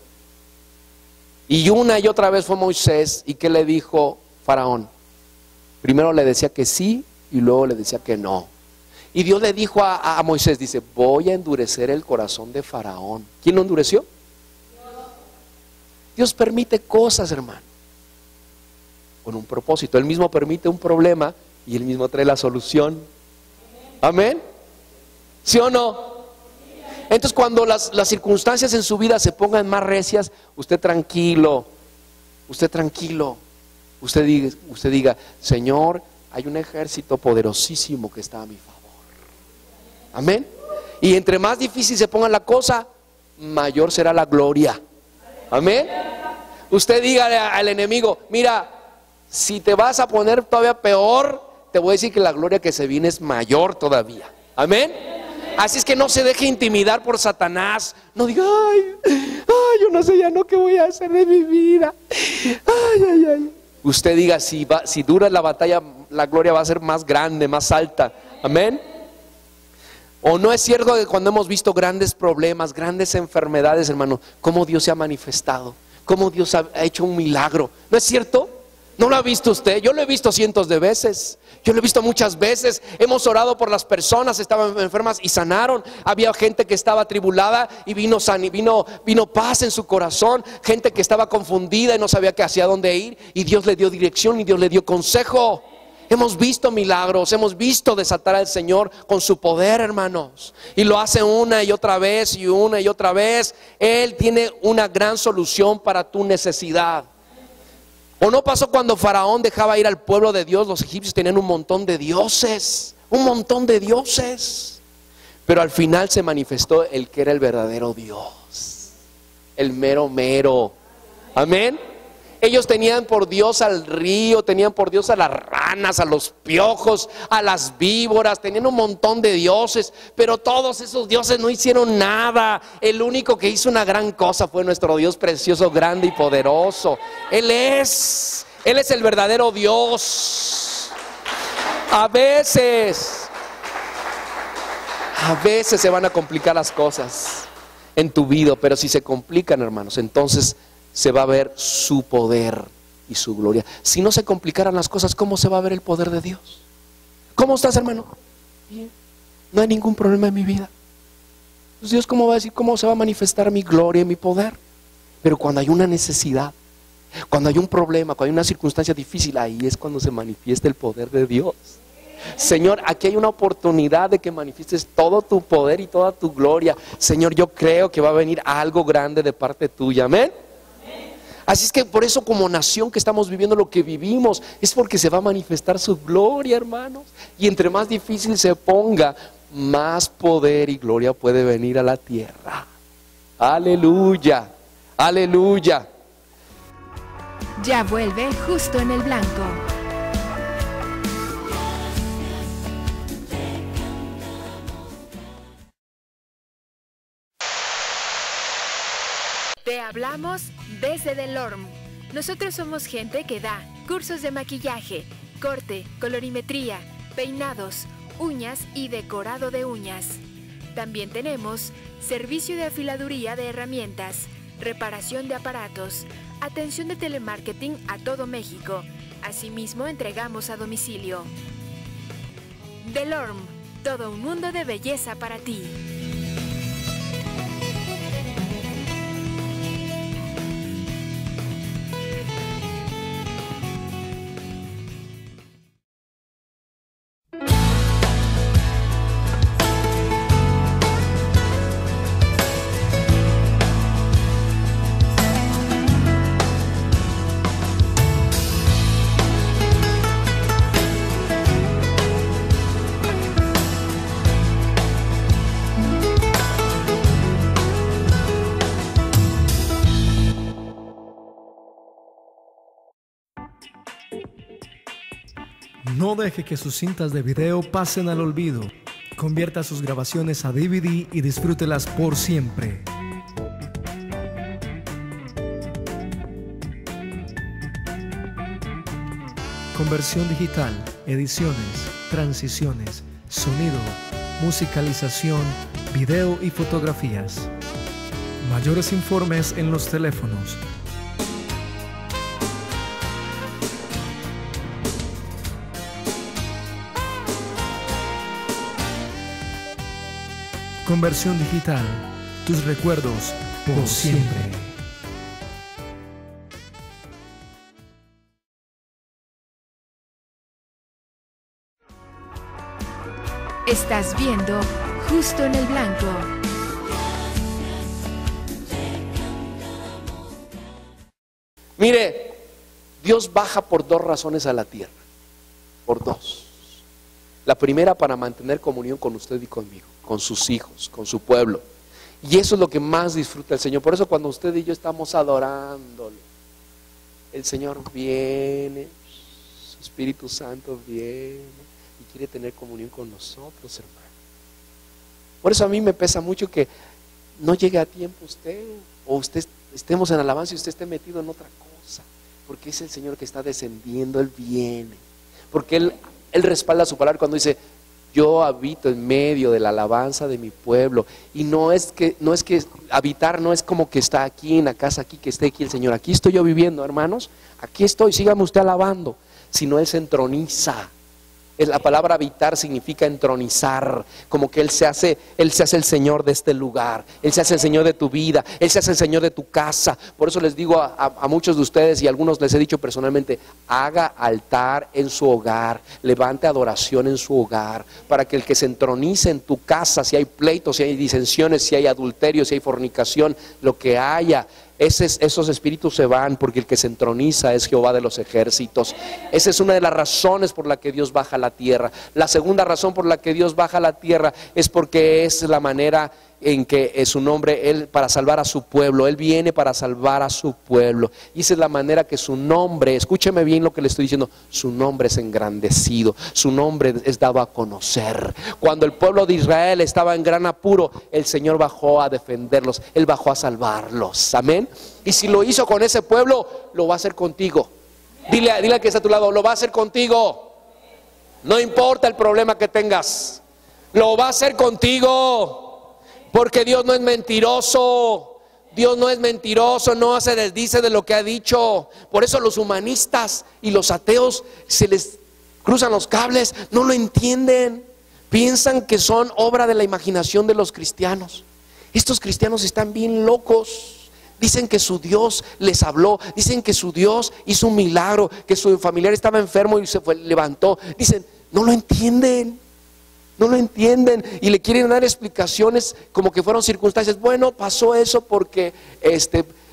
Y una y otra vez fue Moisés, ¿y qué le dijo Faraón? Primero le decía que sí y luego le decía que no. Y Dios le dijo a Moisés, dice: voy a endurecer el corazón de Faraón. ¿Quién lo endureció? Dios permite cosas, hermano, con un propósito. Él mismo permite un problema y Él mismo trae la solución. Amén. ¿Sí o no? Entonces, cuando las circunstancias en su vida se pongan más recias, usted tranquilo, usted diga: Señor, hay un ejército poderosísimo que está a mi favor. Amén. Y entre más difícil se ponga la cosa, mayor será la gloria. Amén. Usted dígale al enemigo: mira, si te vas a poner todavía peor, te voy a decir que la gloria que se viene es mayor todavía. Amén. Así es que no se deje intimidar por Satanás. No diga: ay, yo no sé ya no qué voy a hacer de mi vida. Ay. Usted diga: si dura la batalla, la gloria va a ser más grande, más alta. Amén. ¿O no es cierto que cuando hemos visto grandes problemas, grandes enfermedades, hermano, cómo Dios se ha manifestado, cómo Dios ha hecho un milagro? ¿No es cierto? ¿No lo ha visto usted? Yo lo he visto cientos de veces. Yo lo he visto muchas veces. Hemos orado por las personas, estaban enfermas y sanaron. Había gente que estaba atribulada y vino paz en su corazón. Gente que estaba confundida y no sabía qué hacia dónde ir, y Dios le dio dirección y Dios le dio consejo. Hemos visto milagros, hemos visto desatar al Señor con su poder, hermanos. Y lo hace una y otra vez y una y otra vez. Él tiene una gran solución para tu necesidad. ¿O no pasó cuando Faraón dejaba ir al pueblo de Dios? Los egipcios tenían un montón de dioses, un montón de dioses. Pero al final se manifestó el que era el verdadero Dios, el mero mero. Amén. Ellos tenían por Dios al río, tenían por Dios a las ranas, a los piojos, a las víboras, tenían un montón de dioses, pero todos esos dioses no hicieron nada. El único que hizo una gran cosa fue nuestro Dios precioso, grande y poderoso. Él es el verdadero Dios. A veces se van a complicar las cosas en tu vida, pero si se complican, hermanos, entonces se va a ver su poder y su gloria. Si no se complicaran las cosas, ¿cómo se va a ver el poder de Dios? ¿Cómo estás, hermano? Bien. No hay ningún problema en mi vida. Pues Dios, ¿cómo va a decir? ¿Cómo se va a manifestar mi gloria y mi poder? Pero cuando hay una necesidad, cuando hay un problema, cuando hay una circunstancia difícil, ahí es cuando se manifiesta el poder de Dios. Señor, aquí hay una oportunidad de que manifiestes todo tu poder y toda tu gloria. Señor, yo creo que va a venir algo grande de parte tuya. Amén. Así es que por eso, como nación que estamos viviendo lo que vivimos, es porque se va a manifestar su gloria, hermanos. Y entre más difícil se ponga, más poder y gloria puede venir a la tierra. Aleluya, aleluya. Ya vuelve Justo en el Blanco. Te hablamos desde Delorme. Nosotros somos gente que da cursos de maquillaje, corte, colorimetría, peinados, uñas y decorado de uñas. También tenemos servicio de afiladuría de herramientas, reparación de aparatos, atención de telemarketing a todo México. Asimismo, entregamos a domicilio. Delorme, todo un mundo de belleza para ti. No deje que sus cintas de video pasen al olvido. Convierta sus grabaciones a DVD y disfrútelas por siempre. Conversión digital, ediciones, transiciones, sonido, musicalización, video y fotografías. Mayores informes en los teléfonos. Conversión digital, tus recuerdos por siempre. Estás viendo Justo en el Blanco. Mire, Dios baja por dos razones a la tierra. Por dos. La primera, para mantener comunión con usted y conmigo, con sus hijos, con su pueblo. Y eso es lo que más disfruta el Señor. Por eso cuando usted y yo estamos adorándole, el Señor viene, su Espíritu Santo viene y quiere tener comunión con nosotros, hermano. Por eso a mí me pesa mucho que no llegue a tiempo usted, o usted estemos en alabanza y usted esté metido en otra cosa, porque es el Señor que está descendiendo, Él viene, porque Él respalda su palabra cuando dice: yo habito en medio de la alabanza de mi pueblo. Y no es que habitar no es como que está aquí en la casa, aquí que esté aquí el Señor. Aquí estoy yo viviendo, hermanos. Aquí estoy, sígame usted alabando. Sino Él se entroniza. La palabra habitar significa entronizar, como que Él se hace el Señor de este lugar, Él se hace el Señor de tu vida, Él se hace el Señor de tu casa. Por eso les digo a muchos de ustedes, y a algunos les he dicho personalmente, haga altar en su hogar, levante adoración en su hogar, para que el que se entronice en tu casa, si hay pleitos, si hay disensiones, si hay adulterio, si hay fornicación, lo que haya, esos espíritus se van, porque el que se entroniza es Jehová de los ejércitos. Esa es una de las razones por la que Dios baja a la tierra. La segunda razón por la que Dios baja a la tierra es porque es la manera en que es su nombre, Él para salvar a su pueblo. Él viene para salvar a su pueblo, y esa es la manera que su nombre, escúcheme bien lo que le estoy diciendo, su nombre es engrandecido, su nombre es dado a conocer. Cuando el pueblo de Israel estaba en gran apuro, el Señor bajó a defenderlos, Él bajó a salvarlos, amén. Y si lo hizo con ese pueblo, lo va a hacer contigo. Dile al que está a tu lado, lo va a hacer contigo. No importa el problema que tengas, lo va a hacer contigo. Porque Dios no es mentiroso, Dios no es mentiroso, no se desdice de lo que ha dicho. Por eso los humanistas y los ateos se les cruzan los cables, no lo entienden. Piensan que son obra de la imaginación de los cristianos. Estos cristianos están bien locos. Dicen que su Dios les habló, dicen que su Dios hizo un milagro, que su familiar estaba enfermo y levantó. Dicen, no lo entienden. No lo entienden y le quieren dar explicaciones como que fueron circunstancias. Bueno, pasó eso porque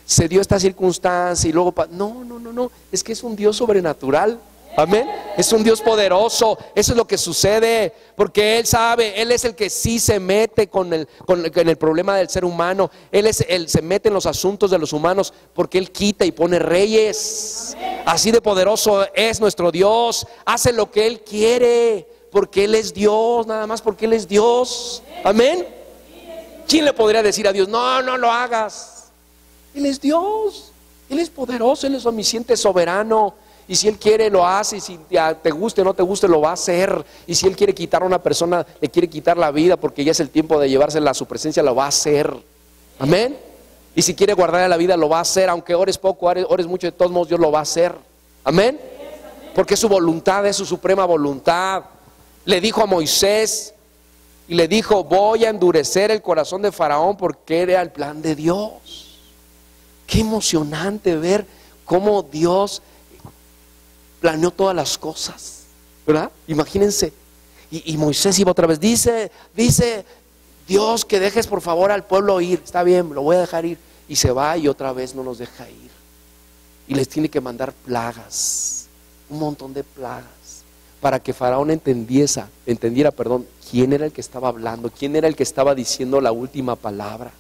se dio esta circunstancia y luego no, es que es un Dios sobrenatural. Amén. Es un Dios poderoso. Eso es lo que sucede, porque Él sabe, Él es el que sí se mete con el problema del ser humano. Él se mete en los asuntos de los humanos, porque Él quita y pone reyes. Así de poderoso es nuestro Dios. Hace lo que Él quiere, porque Él es Dios, nada más porque Él es Dios. Amén. ¿Quién le podría decir a Dios, no lo hagas? Él es Dios, Él es poderoso, Él es omnisciente, soberano. Y si Él quiere, lo hace. Y si te guste o no te guste, lo va a hacer. Y si Él quiere quitar a una persona, le quiere quitar la vida, porque ya es el tiempo de llevársela a su presencia, lo va a hacer. Amén. Y si quiere guardarle la vida, lo va a hacer. Aunque ores poco, ores mucho, de todos modos Dios lo va a hacer. Amén. Porque es su voluntad, es su suprema voluntad. Le dijo a Moisés y le dijo, voy a endurecer el corazón de Faraón, porque era el plan de Dios. Qué emocionante ver cómo Dios planeó todas las cosas, ¿verdad? Imagínense. Y Moisés iba otra vez, dice Dios que dejes por favor al pueblo ir. Está bien, lo voy a dejar ir. Y se va y otra vez no los deja ir. Y les tiene que mandar plagas, un montón de plagas, para que Faraón entendiera, quién era el que estaba hablando, quién era el que estaba diciendo la última palabra.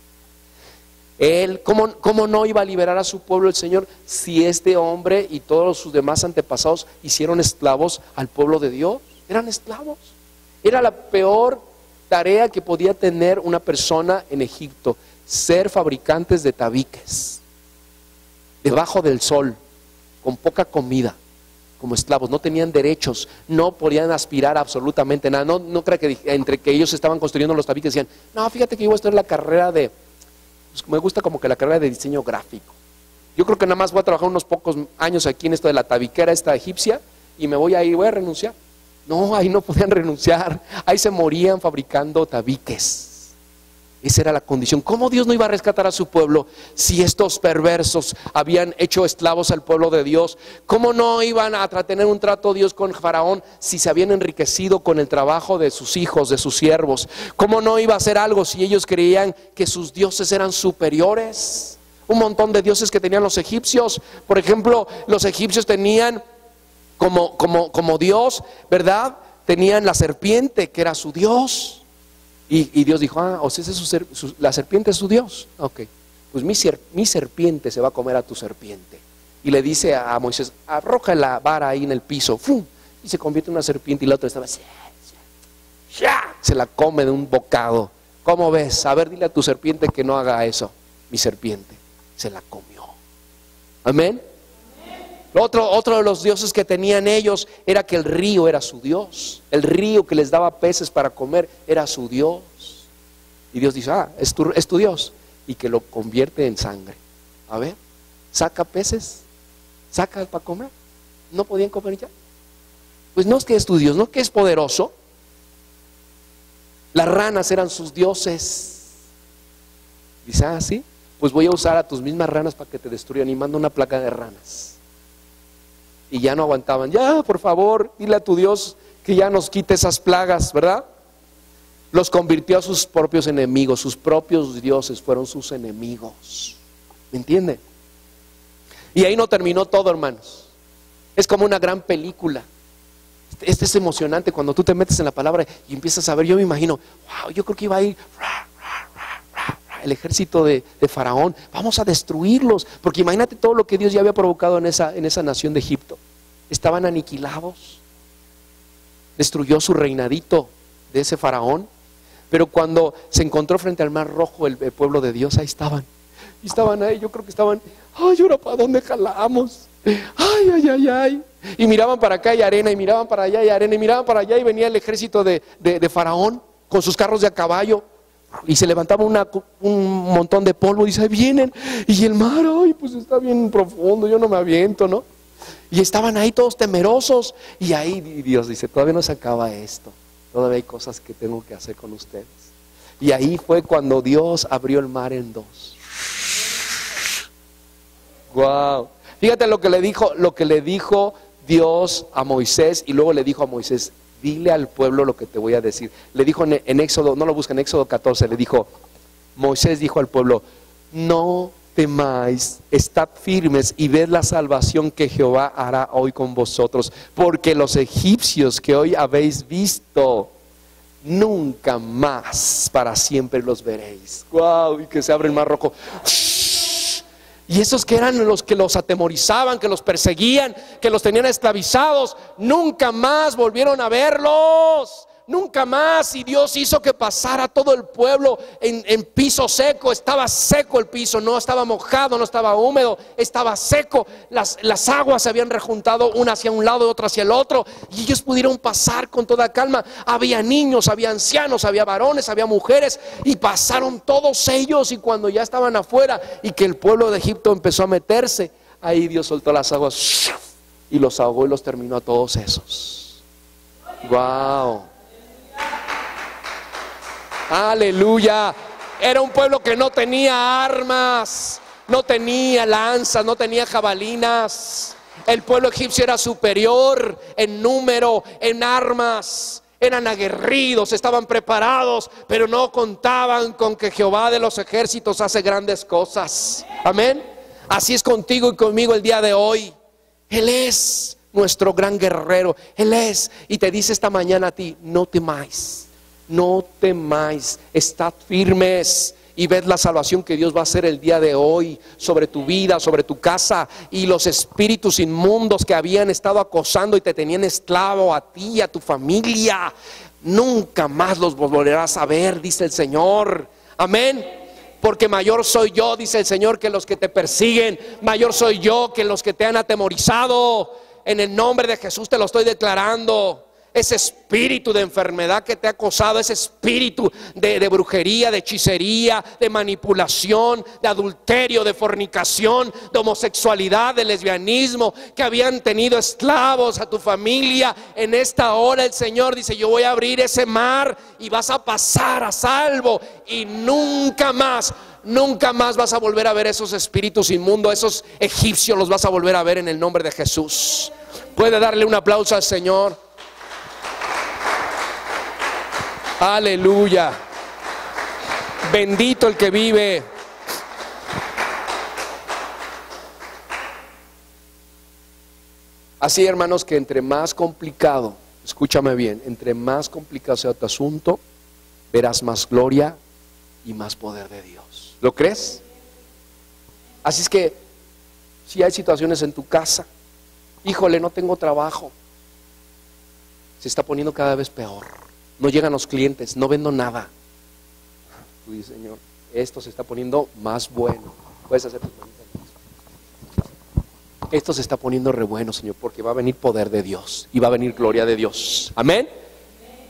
Él, ¿cómo no iba a liberar a su pueblo el Señor, si este hombre y todos sus demás antepasados hicieron esclavos al pueblo de Dios? Eran esclavos. Era la peor tarea que podía tener una persona en Egipto, ser fabricantes de tabiques, debajo del sol, con poca comida, como esclavos. No tenían derechos, no podían aspirar a absolutamente nada. No crea que entre que ellos estaban construyendo los tabiques decían, no, fíjate que yo voy a estudiar la carrera me gusta como que la carrera de diseño gráfico. Yo creo que nada más voy a trabajar unos pocos años aquí en esto de la tabiquera esta egipcia y me voy a renunciar. No, ahí no podían renunciar, ahí se morían fabricando tabiques. Esa era la condición. ¿Cómo Dios no iba a rescatar a su pueblo si estos perversos habían hecho esclavos al pueblo de Dios? ¿Cómo no iban a tener un trato Dios con Faraón si se habían enriquecido con el trabajo de sus hijos, de sus siervos? ¿Cómo no iba a hacer algo si ellos creían que sus dioses eran superiores? Un montón de dioses que tenían los egipcios. Por ejemplo, los egipcios tenían como Dios, ¿verdad? Tenían la serpiente, que era su Dios. Y Dios dijo, o sea, la serpiente es su Dios. Ok, pues mi serpiente se va a comer a tu serpiente. Y le dice a Moisés, arroja la vara ahí en el piso, ¡fum! Y se convierte en una serpiente, y la otra estaba así, se la come de un bocado. ¿Cómo ves? A ver, dile a tu serpiente que no haga eso. Mi serpiente se la comió. Amén. Otro de los dioses que tenían ellos era que el río era su Dios. El río que les daba peces para comer era su Dios. Y Dios dice, es tu Dios. Y que lo convierte en sangre. A ver, saca peces, saca para comer. No podían comer ya. Pues no es que es tu Dios, no es que es poderoso. Las ranas eran sus dioses. Dice, ah, sí, pues voy a usar a tus mismas ranas para que te destruyan, y manda una plaga de ranas. Y ya no aguantaban. Ya, por favor, dile a tu Dios que ya nos quite esas plagas, ¿verdad? Los convirtió a sus propios enemigos. Sus propios dioses fueron sus enemigos. ¿Me entienden? Y ahí no terminó todo, hermanos. Es como una gran película. Este es emocionante cuando tú te metes en la palabra y empiezas a ver. Yo me imagino, wow, yo creo que iba a ir el ejército de Faraón. Vamos a destruirlos, porque imagínate todo lo que Dios ya había provocado en esa nación de Egipto. Estaban aniquilados. Destruyó su reinadito de ese Faraón. Pero cuando se encontró frente al Mar Rojo el pueblo de Dios, ahí estaban. Y estaban ahí, yo creo que estaban, ay, ahora para dónde jalamos. Ay, ay, ay, ay. Y miraban para acá y arena, y miraban para allá y arena, y miraban para allá, y venía el ejército de Faraón con sus carros de a caballo. Y se levantaba un montón de polvo, y dice, ahí vienen. Y el mar, ay, pues está bien profundo, yo no me aviento, ¿no? Y estaban ahí todos temerosos. Y ahí Dios dice, todavía no se acaba esto. Todavía hay cosas que tengo que hacer con ustedes. Y ahí fue cuando Dios abrió el mar en dos. Wow. Fíjate lo que le dijo Dios a Moisés, y luego le dijo a Moisés, dile al pueblo lo que te voy a decir. Le dijo en Éxodo, no lo busquen, en Éxodo 14, le dijo, Moisés dijo al pueblo, no temáis, estad firmes y ved la salvación que Jehová hará hoy con vosotros, porque los egipcios que hoy habéis visto, nunca más para siempre los veréis. Wow, y que se abre el mar rojo. Y esos que eran los que los atemorizaban, que los perseguían, que los tenían esclavizados, nunca más volvieron a verlos. Nunca más. Y Dios hizo que pasara todo el pueblo en piso seco. Estaba seco el piso, no estaba mojado, no estaba húmedo, estaba seco. Las aguas se habían rejuntado, una hacia un lado y otra hacia el otro, y ellos pudieron pasar con toda calma. Había niños, había ancianos, había varones, había mujeres, y pasaron todos ellos. Y cuando ya estaban afuera y que el pueblo de Egipto empezó a meterse, ahí Dios soltó las aguas y los ahogó y los terminó a todos esos. Wow. Aleluya. Era un pueblo que no tenía armas, no tenía lanzas, no tenía jabalinas. El pueblo egipcio era superior en número, en armas. Eran aguerridos, estaban preparados, pero no contaban con que Jehová de los ejércitos hace grandes cosas. Amén. Así es contigo y conmigo el día de hoy. Él es nuestro gran guerrero. Él es. Y te dice esta mañana a ti, no temáis. No temáis, estad firmes y ved la salvación que Dios va a hacer el día de hoy sobre tu vida, sobre tu casa. Y los espíritus inmundos que habían estado acosando y te tenían esclavo a ti y a tu familia, nunca más los volverás a ver, dice el Señor. Amén. Porque mayor soy yo, dice el Señor, que los que te persiguen. Mayor soy yo que los que te han atemorizado. En el nombre de Jesús te lo estoy declarando. Ese espíritu de enfermedad que te ha acosado, ese espíritu de brujería, de hechicería, de manipulación, de adulterio, de fornicación, de homosexualidad, de lesbianismo, que habían tenido esclavos a tu familia, en esta hora el Señor dice, yo voy a abrir ese mar y vas a pasar a salvo, y nunca más vas a volver a ver esos espíritus inmundos, esos egipcios los vas a volver a ver en el nombre de Jesús. Puede darle un aplauso al Señor. Aleluya. Bendito el que vive. Así, hermanos, que entre más complicado, escúchame bien, entre más complicado sea tu asunto, verás más gloria y más poder de Dios. ¿Lo crees? Así es que si hay situaciones en tu casa, híjole, no tengo trabajo, se está poniendo cada vez peor. No llegan los clientes, no vendo nada. Tú dices, Señor, esto se está poniendo más bueno. Puedes hacer tus manitas. Esto se está poniendo re bueno, Señor, porque va a venir poder de Dios y va a venir gloria de Dios. Amén.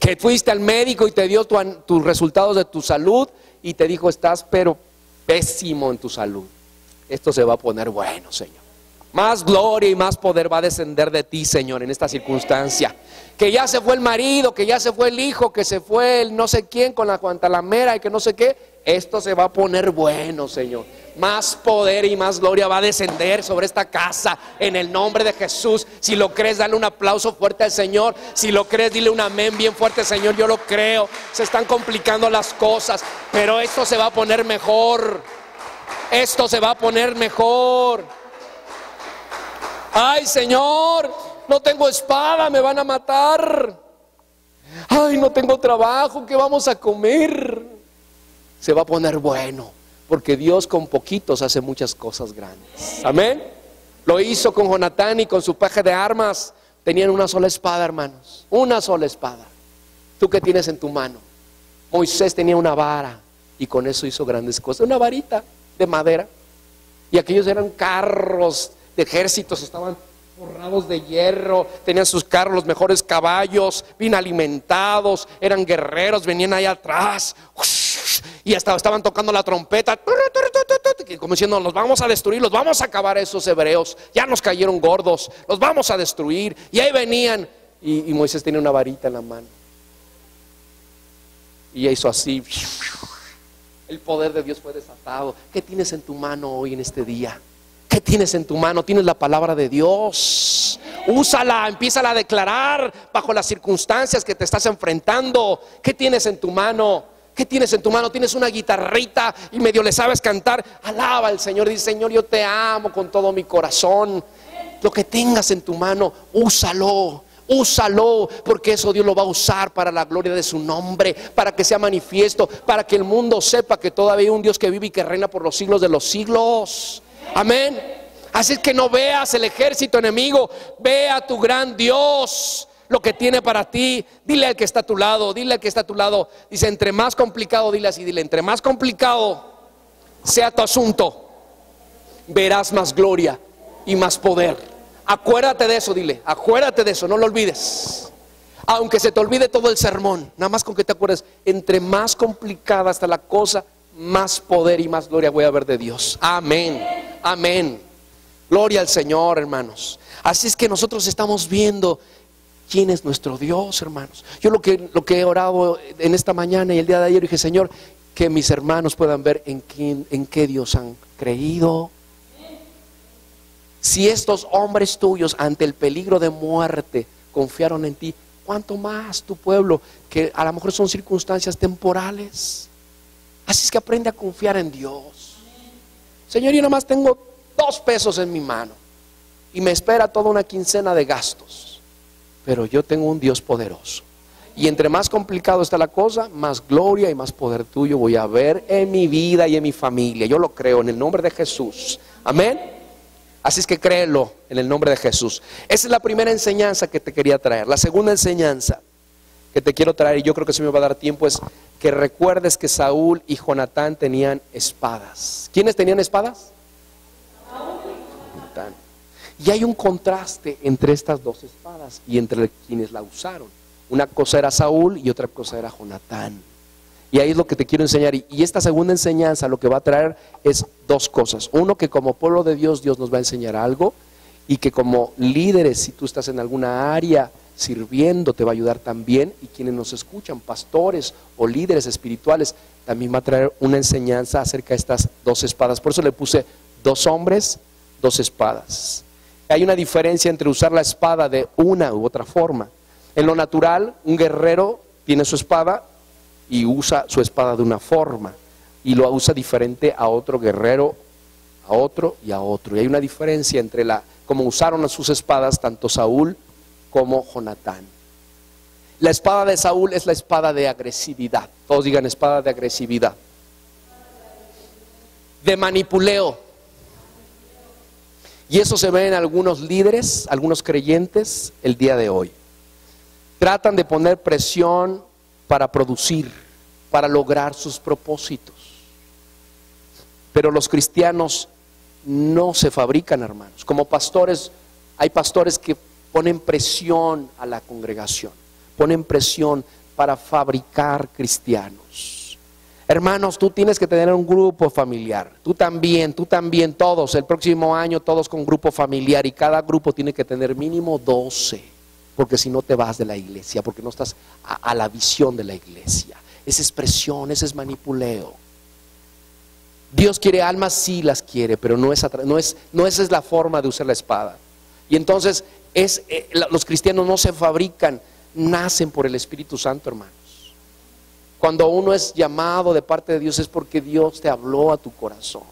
Que fuiste al médico y te dio tus resultados de tu salud y te dijo, estás pero pésimo en tu salud. Esto se va a poner bueno, Señor. Más gloria y más poder va a descender de ti, Señor, en esta circunstancia. Que ya se fue el marido, que ya se fue el hijo, que se fue el no sé quién con la guantalamera y que no sé qué. Esto se va a poner bueno, Señor. Más poder y más gloria va a descender sobre esta casa en el nombre de Jesús. Si lo crees, dale un aplauso fuerte al Señor. Si lo crees, dile un amén bien fuerte, Señor. Yo lo creo. Se están complicando las cosas, pero esto se va a poner mejor. Esto se va a poner mejor. Ay, Señor, no tengo espada, me van a matar. Ay, no tengo trabajo, ¿qué vamos a comer? Se va a poner bueno, porque Dios con poquitos hace muchas cosas grandes. Amén. Lo hizo con Jonatán y con su paje de armas. Tenían una sola espada, hermanos. Una sola espada. ¿Tú qué tienes en tu mano? Moisés tenía una vara y con eso hizo grandes cosas. Una varita de madera. Y aquellos eran carros de ejércitos, estaban forrados de hierro, tenían sus carros, los mejores caballos, bien alimentados, eran guerreros, venían ahí atrás y hasta estaban tocando la trompeta, como diciendo, los vamos a destruir, los vamos a acabar a esos hebreos, ya nos cayeron gordos, los vamos a destruir. Y ahí venían, y Moisés tenía una varita en la mano y hizo así. El poder de Dios fue desatado. ¿Qué tienes en tu mano hoy en este día? ¿Qué tienes en tu mano? Tienes la palabra de Dios. Úsala, empiézala a declarar bajo las circunstancias que te estás enfrentando. ¿Qué tienes en tu mano? ¿Qué tienes en tu mano? Tienes una guitarrita y medio le sabes cantar. Alaba al Señor, dice: Señor, yo te amo con todo mi corazón. Lo que tengas en tu mano, úsalo. Úsalo, porque eso Dios lo va a usar para la gloria de su nombre, para que sea manifiesto, para que el mundo sepa que todavía hay un Dios que vive y que reina por los siglos de los siglos. Amén. Así es que no veas el ejército enemigo, ve a tu gran Dios, lo que tiene para ti. Dile al que está a tu lado, dile al que está a tu lado. Dice, entre más complicado, dile así, dile, entre más complicado sea tu asunto, verás más gloria y más poder. Acuérdate de eso, dile, acuérdate de eso, no lo olvides. Aunque se te olvide todo el sermón, nada más con que te acuerdes, entre más complicada está la cosa, más poder y más gloria voy a ver de Dios. Amén, amén. Gloria al Señor, hermanos. Así es que nosotros estamos viendo quién es nuestro Dios, hermanos. Yo lo que he orado en esta mañana y el día de ayer, dije, Señor, que mis hermanos puedan ver en qué Dios han creído. Si estos hombres tuyos ante el peligro de muerte confiaron en ti, ¿cuánto más tu pueblo, que a lo mejor son circunstancias temporales? Así es que aprende a confiar en Dios. Señor, yo nomás tengo 2 pesos en mi mano y me espera toda una quincena de gastos, pero yo tengo un Dios poderoso. Y entre más complicado está la cosa, más gloria y más poder tuyo voy a ver en mi vida y en mi familia. Yo lo creo en el nombre de Jesús. Amén. Así es que créelo en el nombre de Jesús. Esa es la primera enseñanza que te quería traer. La segunda enseñanza que te quiero traer, y yo creo que se me va a dar tiempo, es que recuerdes que Saúl y Jonatán tenían espadas. ¿Quiénes tenían espadas? Jonatán. Y hay un contraste entre estas 2 espadas y entre quienes la usaron. Una cosa era Saúl y otra cosa era Jonatán. Y ahí es lo que te quiero enseñar. Y esta segunda enseñanza lo que va a traer es 2 cosas. Uno, que como pueblo de Dios, Dios nos va a enseñar algo. Y que como líderes, si tú estás en alguna área sirviendo, te va a ayudar también. Y quienes nos escuchan, pastores o líderes espirituales, también va a traer una enseñanza acerca de estas 2 espadas. Por eso le puse 2 hombres, 2 espadas. Hay una diferencia entre usar la espada de una u otra forma. En lo natural, un guerrero tiene su espada y usa su espada de una forma y lo usa diferente a otro guerrero, a otro y a otro. Y hay una diferencia entre cómo usaron sus espadas tanto Saúl como Jonatán. La espada de Saúl es la espada de agresividad. Todos digan espada de agresividad. De manipuleo. Y eso se ve en algunos líderes, algunos creyentes el día de hoy. Tratan de poner presión para producir, para lograr sus propósitos. Pero los cristianos no se fabrican, hermanos. Como pastores, hay pastores que ponen presión a la congregación, ponen presión para fabricar cristianos. Hermanos, tú tienes que tener un grupo familiar. Tú también, todos. El próximo año todos con grupo familiar. Y cada grupo tiene que tener mínimo 12. Porque si no te vas de la iglesia. Porque no estás a la visión de la iglesia. Es expresión, ese es manipuleo. Dios quiere almas, sí las quiere. Pero no esa es la forma de usar la espada. Y entonces los cristianos no se fabrican. Nacen por el Espíritu Santo, hermanos. Cuando uno es llamado de parte de Dios es porque Dios te habló a tu corazón.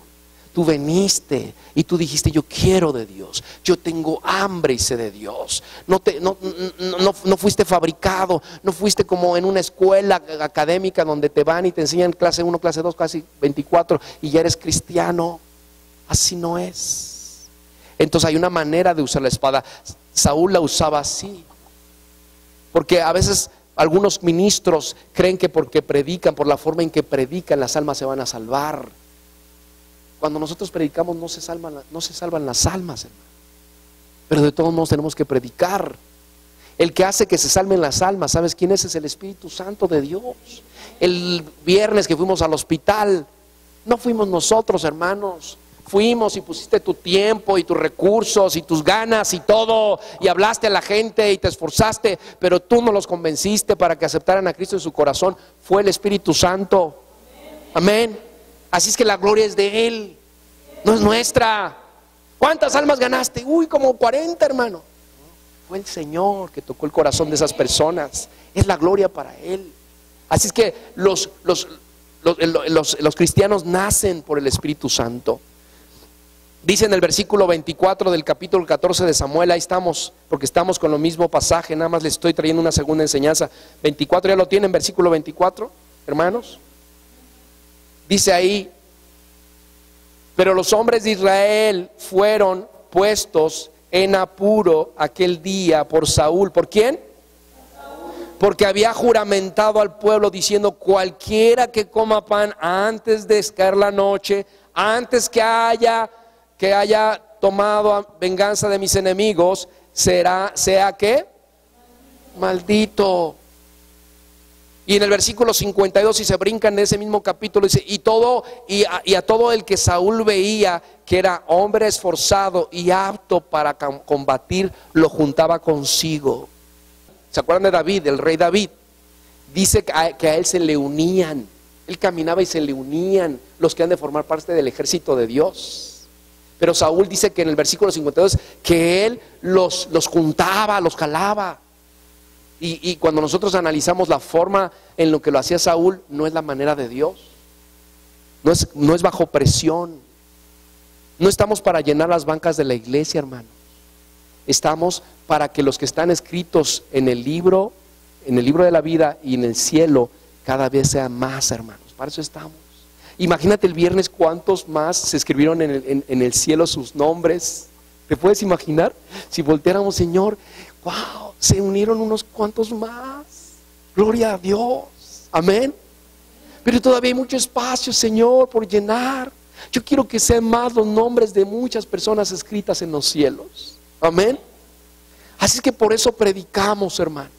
Tú veniste y tú dijiste: yo quiero de Dios, yo tengo hambre y sed de Dios. No fuiste fabricado, no fuiste como en una escuela académica donde te van y te enseñan clase 1, clase 2, clase 24 y ya eres cristiano. Así no es. Entonces hay una manera de usar la espada. Saúl la usaba así, porque a veces algunos ministros creen que porque predican, por la forma en que predican, las almas se van a salvar. Cuando nosotros predicamos no se salvan las almas, hermano. Pero de todos modos tenemos que predicar. El que hace que se salven las almas, ¿sabes quién es? Es el Espíritu Santo de Dios. El viernes que fuimos al hospital, no fuimos nosotros, hermanos. Fuimos y pusiste tu tiempo y tus recursos y tus ganas y todo, y hablaste a la gente y te esforzaste, pero tú no los convenciste para que aceptaran a Cristo en su corazón. Fue el Espíritu Santo. Amén. Así es que la gloria es de Él, no es nuestra. ¿Cuántas almas ganaste? Uy, como 40, hermano. Fue el Señor que tocó el corazón de esas personas. Es la gloria para Él. Así es que los cristianos nacen por el Espíritu Santo. Dice en el versículo 24 del capítulo 14 de Samuel, ahí estamos, porque estamos con lo mismo pasaje, nada más les estoy trayendo una segunda enseñanza. 24, ¿ya lo tienen? Versículo 24, hermanos. Dice ahí: pero los hombres de Israel fueron puestos en apuro aquel día por Saúl. ¿Por quién? Porque había juramentado al pueblo diciendo: cualquiera que coma pan antes de caer la noche, antes que haya tomado venganza de mis enemigos, sea ¿qué? Maldito. Y en el versículo 52, si se brincan en ese mismo capítulo, dice: y a todo el que Saúl veía que era hombre esforzado y apto para combatir, lo juntaba consigo. ¿Se acuerdan de David, el rey David? Dice que a él se le unían. Él caminaba y se le unían los que han de formar parte del ejército de Dios. Pero Saúl dice que en el versículo 52 que él los juntaba, los jalaba. Y cuando nosotros analizamos la forma en lo que lo hacía Saúl, no es la manera de Dios. No es bajo presión. No estamos para llenar las bancas de la iglesia, hermano. Estamos para que los que están escritos en el libro de la vida y en el cielo, cada vez sean más, hermanos. Para eso estamos. Imagínate el viernes cuántos más se escribieron en el cielo sus nombres. ¿Te puedes imaginar? Si volteáramos, Señor, wow, se unieron unos cuantos más. Gloria a Dios. Amén. Pero todavía hay mucho espacio, Señor, por llenar. Yo quiero que sean más los nombres de muchas personas escritas en los cielos. Amén. Así que por eso predicamos, hermanos.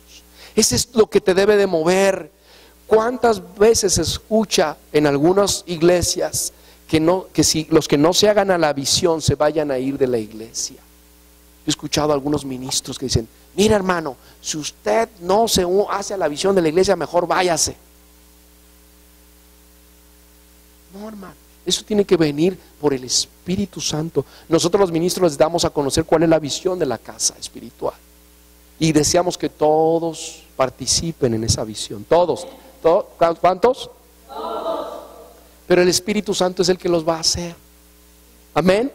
Eso es lo que te debe de mover. ¿Cuántas veces se escucha en algunas iglesias que si los que no se hagan a la visión se vayan a ir de la iglesia? He escuchado a algunos ministros que dicen: mira, hermano, si usted no se hace a la visión de la iglesia, mejor váyase. No, hermano, eso tiene que venir por el Espíritu Santo. Nosotros los ministros les damos a conocer cuál es la visión de la casa espiritual y deseamos que todos participen en esa visión. Todos. ¿Cuántos? Todos. Pero el Espíritu Santo es el que los va a hacer. Amén.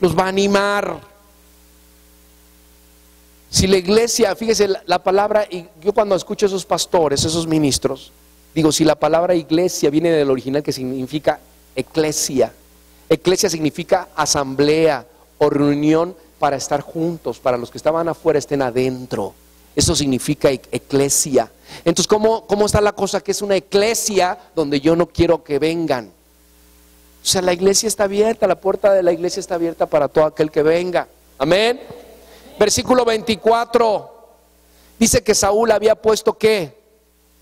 Los va a animar. Si la iglesia, fíjese la palabra, y yo cuando escucho a esos pastores, esos ministros, digo, si la palabra iglesia viene del original que significa eclesia. Eclesia significa asamblea o reunión para estar juntos, para los que estaban afuera estén adentro. Eso significa eclesia. Entonces, ¿cómo está la cosa? Que es una eclesia donde yo no quiero que vengan. O sea, la iglesia está abierta, la puerta de la iglesia está abierta para todo aquel que venga. Amén. Versículo 24. Dice que Saúl había puesto ¿qué?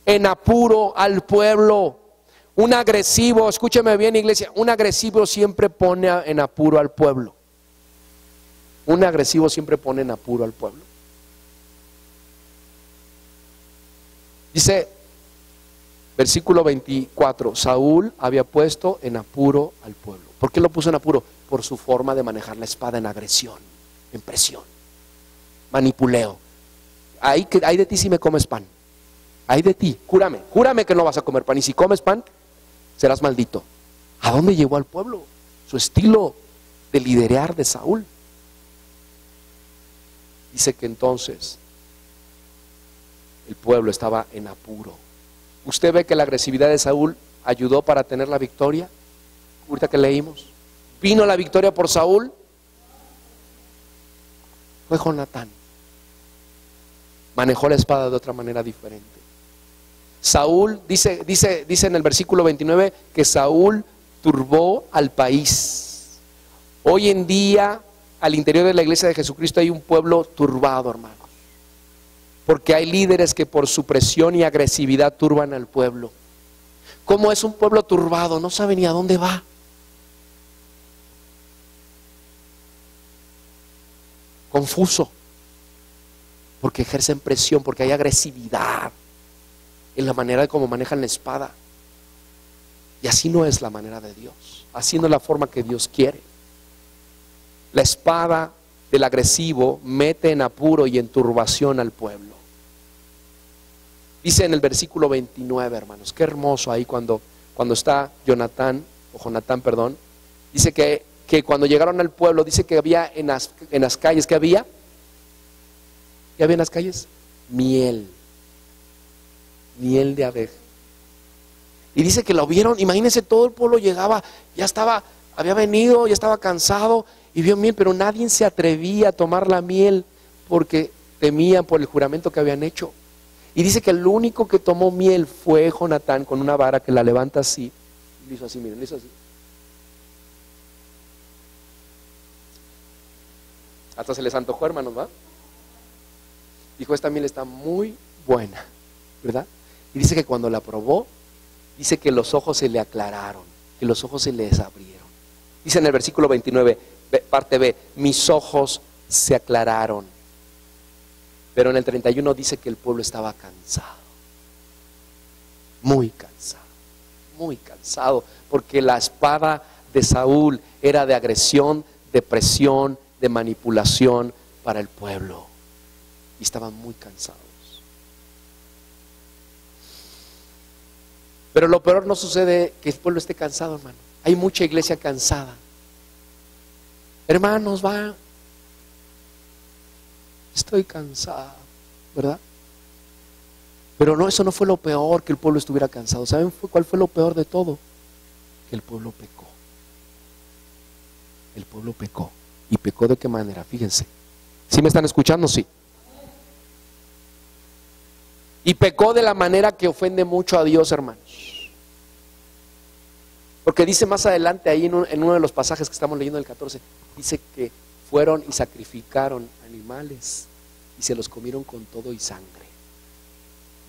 En apuro al pueblo. Un agresivo, escúcheme bien, iglesia, un agresivo siempre pone en apuro al pueblo. Un agresivo siempre pone en apuro al pueblo. Dice, versículo 24, Saúl había puesto en apuro al pueblo. ¿Por qué lo puso en apuro? Por su forma de manejar la espada en agresión, en presión, manipuleo. Hay de ti si me comes pan. Hay de ti, júrame que no vas a comer pan. Y si comes pan, serás maldito. ¿A dónde llevó al pueblo? Su estilo de liderar de Saúl. Dice que entonces el pueblo estaba en apuro. ¿Usted ve que la agresividad de Saúl ayudó para tener la victoria? Ahorita que leímos, ¿vino la victoria por Saúl? Fue Jonatán. Manejó la espada de otra manera diferente. Saúl, dice en el versículo 29 que Saúl turbó al país. Hoy en día, al interior de la iglesia de Jesucristo hay un pueblo turbado, hermanos. Porque hay líderes que por su presión y agresividad turban al pueblo. ¿Cómo es un pueblo turbado? No sabe ni a dónde va. Confuso. Porque ejercen presión, porque hay agresividad en la manera de cómo manejan la espada. Y así no es la manera de Dios. Así no es la forma que Dios quiere. La espada del agresivo mete en apuro y en turbación al pueblo. Dice en el versículo 29, hermanos, qué hermoso ahí cuando está Jonatán, dice que cuando llegaron al pueblo, dice que había en las calles, ¿qué había? ¿Qué había en las calles? Miel de abeja. Y dice que lo vieron, imagínense, todo el pueblo llegaba, había venido, ya estaba cansado y vio miel, pero nadie se atrevía a tomar la miel porque temían por el juramento que habían hecho. Y dice que el único que tomó miel fue Jonatán con una vara que la levanta así. Y le hizo así, miren, le hizo así. Hasta se les antojó, hermanos, ¿va? Dijo, esta miel está muy buena, ¿verdad? Y dice que cuando la probó, dice que los ojos se le aclararon, que los ojos se les abrieron. Dice en el versículo 29, parte B, mis ojos se aclararon. Pero en el 31 dice que el pueblo estaba cansado, muy cansado, porque la espada de Saúl era de agresión, de presión, de manipulación para el pueblo. Y estaban muy cansados. Pero lo peor no sucede que el pueblo esté cansado, hermano. Hay mucha iglesia cansada. Hermanos, estoy cansado, ¿verdad? Pero no, eso no fue lo peor, que el pueblo estuviera cansado. ¿Saben cuál fue lo peor de todo? Que el pueblo pecó. El pueblo pecó. ¿Y pecó de qué manera? Fíjense. ¿Sí me están escuchando? Sí. Y pecó de la manera que ofende mucho a Dios, hermanos. Porque dice más adelante ahí en uno de los pasajes que estamos leyendo, el 14, dice que fueron y sacrificaron animales y se los comieron con todo y sangre.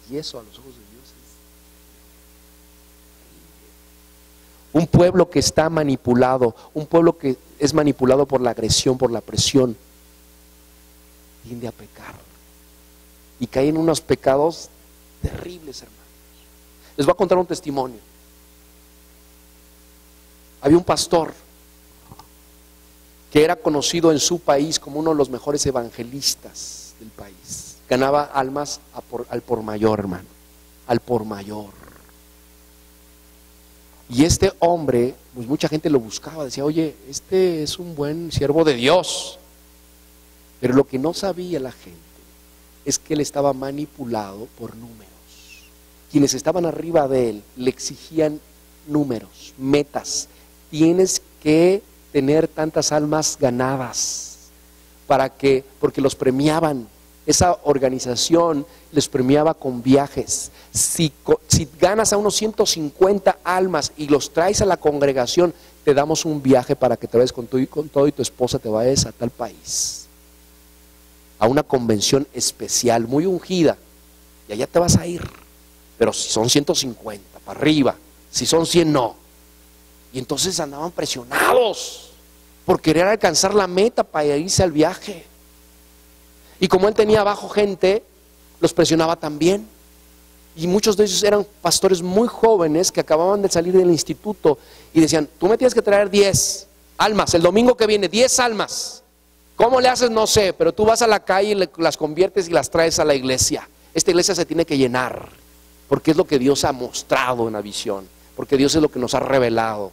Y eso a los ojos de Dios es un pueblo que está manipulado, un pueblo que es manipulado por la agresión, por la presión, tiende a pecar y cae en unos pecados terribles, hermanos. Les voy a contar un testimonio. Había un pastor que era conocido en su país como uno de los mejores evangelistas del país. Ganaba almas al por mayor, hermano, al por mayor. Y este hombre, pues mucha gente lo buscaba, decía, oye, este es un buen siervo de Dios. Pero lo que no sabía la gente es que él estaba manipulado por números. Quienes estaban arriba de él le exigían números, metas. Tienes que tener tantas almas ganadas porque los premiaban. Esa organización les premiaba con viajes. Si ganas a unos 150 almas y los traes a la congregación, te damos un viaje para que te vayas con todo y tu esposa, te vayas a tal país, a una convención especial, muy ungida, y allá te vas a ir. Pero si son 150 para arriba, Si son 100, no. Y entonces andaban presionados por querer alcanzar la meta para irse al viaje. Y como él tenía abajo gente, los presionaba también. Y muchos de ellos eran pastores muy jóvenes que acababan de salir del instituto y decían, tú me tienes que traer 10 almas, el domingo que viene, 10 almas. ¿Cómo le haces? No sé, pero tú vas a la calle y las conviertes y las traes a la iglesia. Esta iglesia se tiene que llenar, porque es lo que Dios ha mostrado en la visión, porque Dios es lo que nos ha revelado.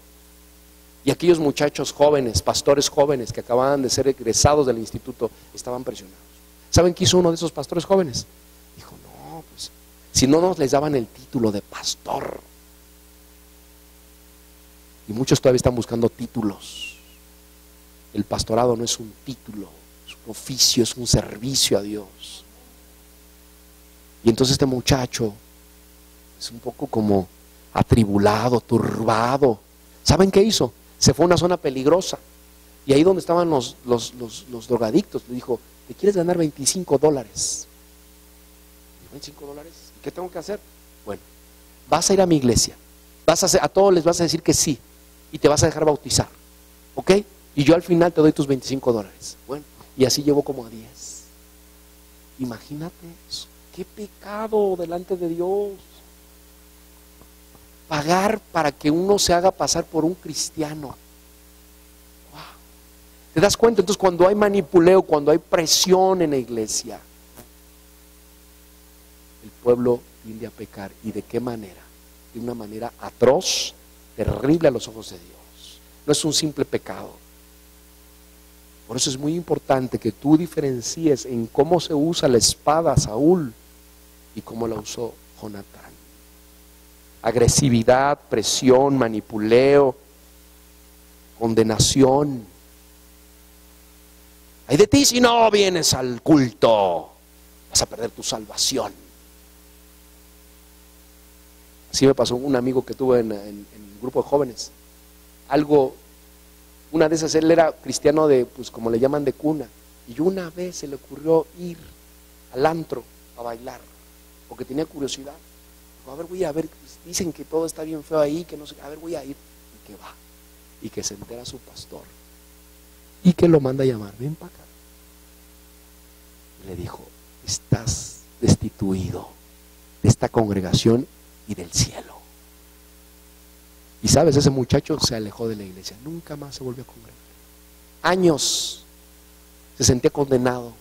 Y aquellos muchachos jóvenes, pastores jóvenes que acababan de ser egresados del instituto, estaban presionados. ¿Saben qué hizo uno de esos pastores jóvenes? Dijo, no, pues, si no nos les daban el título de pastor. Y muchos todavía están buscando títulos. El pastorado no es un título, es un oficio, es un servicio a Dios. Y entonces este muchacho es un poco como atribulado, turbado. ¿Saben qué hizo? Se fue a una zona peligrosa. Y ahí donde estaban los drogadictos, le dijo, ¿te quieres ganar $25? ¿$25? ¿Y qué tengo que hacer? Bueno, vas a ir a mi iglesia. A todos les vas a decir que sí. Y te vas a dejar bautizar. ¿Ok? Y yo al final te doy tus $25. Bueno, y así llevó como a 10. Imagínate eso. Qué pecado delante de Dios. Pagar para que uno se haga pasar por un cristiano. Wow. ¿Te das cuenta? Entonces cuando hay manipuleo, cuando hay presión en la iglesia, el pueblo tiende a pecar. ¿Y de qué manera? De una manera atroz, terrible a los ojos de Dios. No es un simple pecado. Por eso es muy importante que tú diferencies en cómo se usa la espada Saúl y cómo la usó Jonatán. Agresividad, presión, manipuleo, condenación. Ay de ti si no vienes al culto, vas a perder tu salvación. Así me pasó un amigo que tuve en el grupo de jóvenes. Una de esas, él era cristiano de, pues como le llaman, de cuna. Y una vez se le ocurrió ir al antro a bailar, porque tenía curiosidad. Dijo, a ver, voy a ver, dicen que todo está bien feo ahí, que no sé, a ver, voy a ir. Y que va. Y que se entera su pastor. Y que lo manda a llamar, ven para acá. Y le dijo, estás destituido de esta congregación y del cielo. Y sabes, ese muchacho se alejó de la iglesia, nunca más se volvió a congregar. Años se sentía condenado,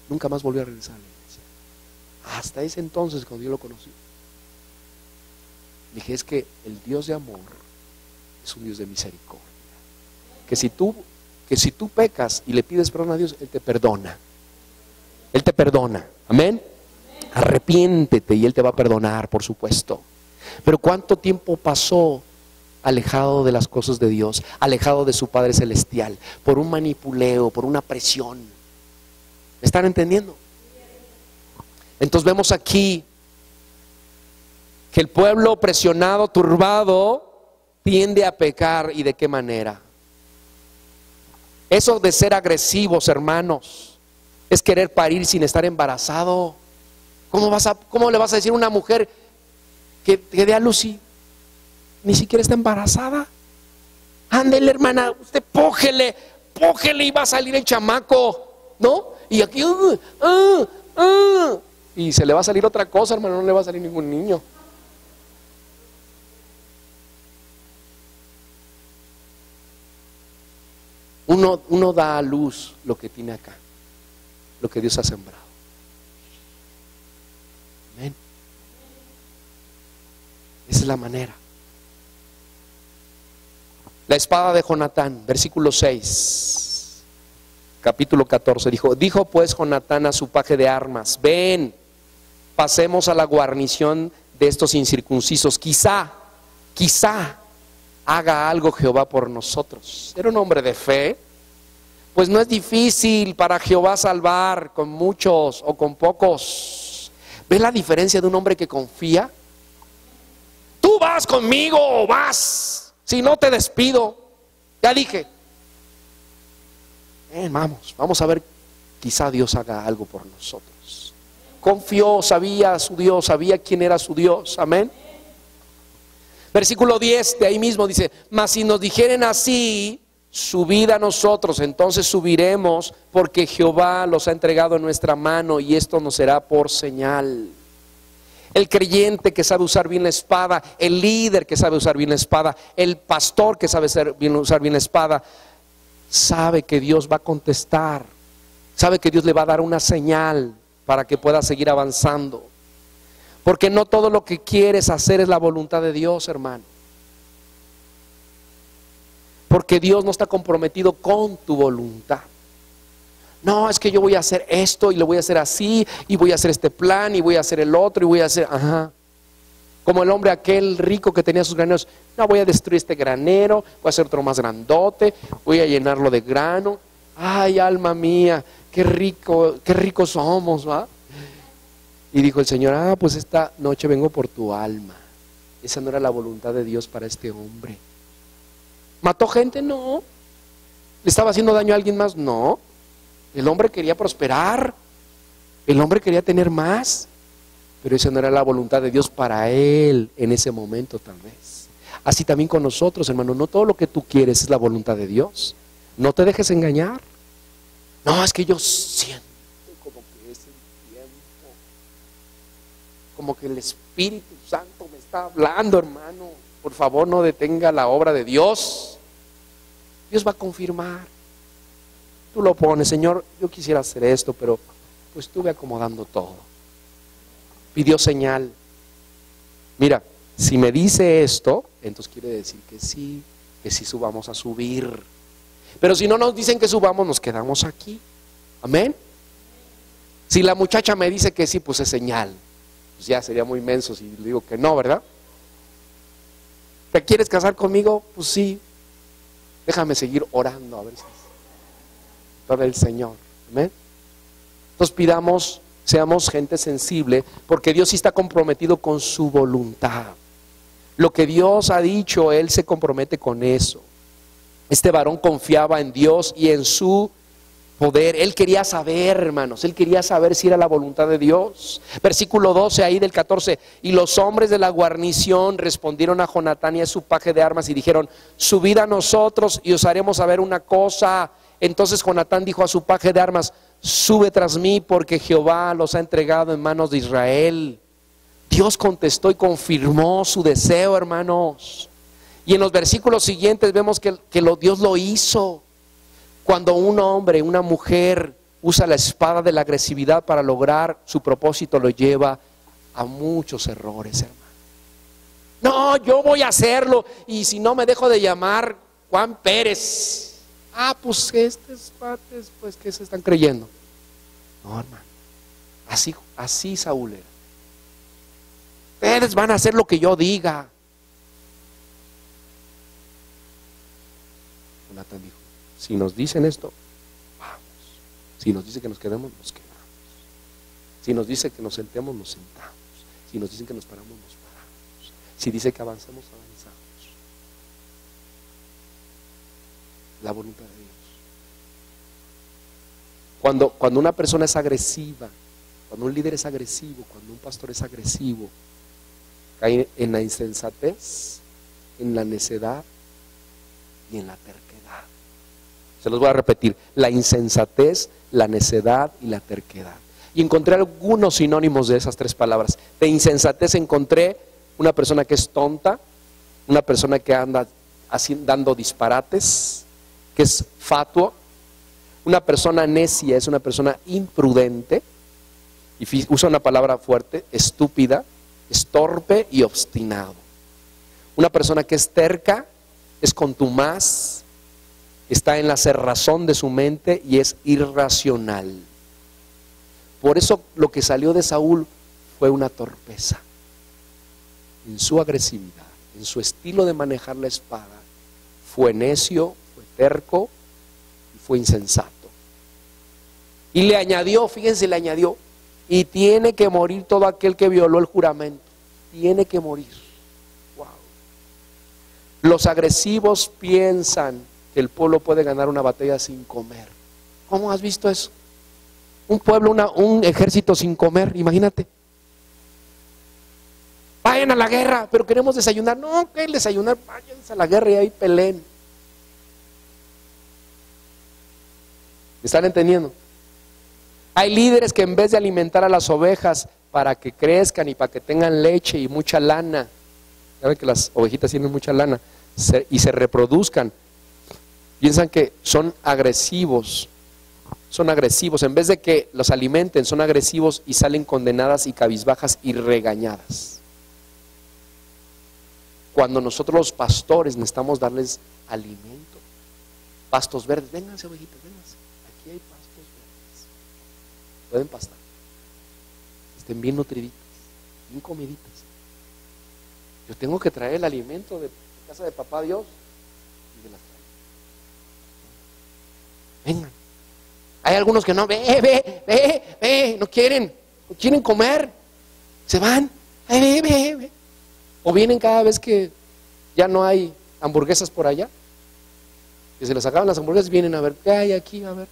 nunca más volvió a regresar a la iglesia. Hasta ese entonces, cuando yo lo conocí, dije, es que el Dios de amor es un Dios de misericordia. Que si tú pecas y le pides perdón a Dios, Él te perdona. Él te perdona, amén. Arrepiéntete y Él te va a perdonar, por supuesto. Pero ¿cuánto tiempo pasó alejado de las cosas de Dios, alejado de su Padre Celestial, por un manipuleo, por una presión? ¿Me están entendiendo? Entonces vemos aquí que el pueblo presionado, turbado, tiende a pecar. ¿Y de qué manera? Eso de ser agresivos, hermanos, es querer parir sin estar embarazado. ¿Cómo le vas a decir a una mujer que dé a luz y ni siquiera está embarazada? Ándele, hermana, usted pójele y va a salir el chamaco, ¿no? Y aquí y se le va a salir otra cosa, hermano, no le va a salir ningún niño. Uno da a luz lo que tiene acá, lo que Dios ha sembrado. Amén. Esa es la manera. La espada de Jonatán, versículo 6, capítulo 14, dijo pues Jonatán a su paje de armas, ven, pasemos a la guarnición de estos incircuncisos, quizá haga algo Jehová por nosotros. Era un hombre de fe, pues no es difícil para Jehová salvar con muchos o con pocos. ¿Ves la diferencia de un hombre que confía? Tú vas conmigo, vas, si no te despido. Ya dije, vamos a ver, quizá Dios haga algo por nosotros. Confió, sabía a su Dios, sabía quién era su Dios, amén. Versículo 10 de ahí mismo dice: mas si nos dijeren así, subid a nosotros, entonces subiremos, porque Jehová los ha entregado en nuestra mano, y esto nos será por señal. El creyente que sabe usar bien la espada, el líder que sabe usar bien la espada, el pastor que sabe usar bien la espada, sabe que Dios va a contestar, sabe que Dios le va a dar una señal para que pueda seguir avanzando. Porque no todo lo que quieres hacer es la voluntad de Dios, hermano. Porque Dios no está comprometido con tu voluntad. No, es que yo voy a hacer esto y lo voy a hacer así, y voy a hacer este plan y voy a hacer el otro y voy a hacer, como el hombre aquel rico que tenía sus graneros. No, voy a destruir este granero, voy a hacer otro más grandote, voy a llenarlo de grano. Ay, alma mía, qué ricos somos, ¿va? Y dijo el Señor: pues esta noche vengo por tu alma. Esa no era la voluntad de Dios para este hombre. ¿Mató gente? No. ¿Le estaba haciendo daño a alguien más? No. El hombre quería prosperar, el hombre quería tener más, pero esa no era la voluntad de Dios para él en ese momento, tal vez. Así también con nosotros, hermano, no todo lo que tú quieres es la voluntad de Dios. No te dejes engañar. No, es que yo siento como que es el tiempo, como que el Espíritu Santo me está hablando, hermano. Por favor, no detenga la obra de Dios. Dios va a confirmar. Tú lo pones: Señor, yo quisiera hacer esto, pero pues estuve acomodando todo. Pidió señal. Mira, si me dice esto, entonces quiere decir que sí vamos a subir. Pero si no nos dicen que subamos, nos quedamos aquí. Amén. Si la muchacha me dice que sí, pues es señal. Pues ya sería muy menso si le digo que no, ¿verdad? ¿Te quieres casar conmigo? Pues sí. Déjame seguir orando a ver si para el Señor. Amén. Entonces pidamos, seamos gente sensible, porque Dios sí está comprometido con su voluntad. Lo que Dios ha dicho, Él se compromete con eso. Este varón confiaba en Dios y en su poder. Él quería saber, hermanos, él quería saber si era la voluntad de Dios. Versículo 12 ahí del 14: y los hombres de la guarnición respondieron a Jonatán y a su paje de armas y dijeron: subid a nosotros y os haremos saber una cosa. Entonces Jonatán dijo a su paje de armas: sube tras mí, porque Jehová los ha entregado en manos de Israel. Dios contestó y confirmó su deseo, hermanos. Y en los versículos siguientes vemos que Dios lo hizo. Cuando un hombre, una mujer usa la espada de la agresividad para lograr su propósito, lo lleva a muchos errores, hermano. No, yo voy a hacerlo, y si no me dejo de llamar Juan Pérez. Pues estos pates, pues que se están creyendo. No, hermano, así Saúl era. Ustedes van a hacer lo que yo diga. Jonatán dijo: si nos dicen esto, vamos. Si nos dice que nos quedemos, nos quedamos. Si nos dice que nos sentemos, nos sentamos. Si nos dicen que nos paramos, nos paramos. Si dice que avancemos, avanzamos. La voluntad de Dios. Cuando una persona es agresiva, cuando un líder es agresivo, cuando un pastor es agresivo, cae en la insensatez, en la necedad y en la terquedad. Se los voy a repetir: la insensatez, la necedad y la terquedad. Y encontré algunos sinónimos de esas tres palabras. De insensatez encontré una persona que es tonta, una persona que anda dando disparates, que es fatuo. Una persona necia es una persona imprudente, y usa una palabra fuerte: estúpida, es torpe y obstinado. Una persona que es terca es contumaz, está en la cerrazón de su mente y es irracional. Por eso lo que salió de Saúl fue una torpeza en su agresividad, en su estilo de manejar la espada. Fue necio, fue terco y fue insensato. Y le añadió, fíjense, le añadió: y tiene que morir todo aquel que violó el juramento. Tiene que morir. Wow. Los agresivos piensan que el pueblo puede ganar una batalla sin comer. ¿Cómo has visto eso? Un pueblo, un ejército sin comer, imagínate. Vayan a la guerra, pero queremos desayunar. No, que desayunar, váyanse a la guerra y ahí peleen. ¿Me están entendiendo? Hay líderes que en vez de alimentar a las ovejas para que crezcan y para que tengan leche y mucha lana, saben que las ovejitas tienen mucha lana y se reproduzcan, piensan que son agresivos. Son agresivos, en vez de que los alimenten, son agresivos y salen condenadas y cabizbajas y regañadas. Cuando nosotros los pastores necesitamos darles alimento, pastos verdes, vénganse ovejitas, vénganse, aquí hay pastos verdes, pueden pastar, estén bien nutriditas, bien comiditas. Yo tengo que traer el alimento de casa de papá Dios y me las traigo. Vengan. Hay algunos que no, no quieren comer, se van, ve. O vienen cada vez que ya no hay hamburguesas por allá, que se les acaban las hamburguesas, vienen a ver, ¿qué hay aquí? A ver.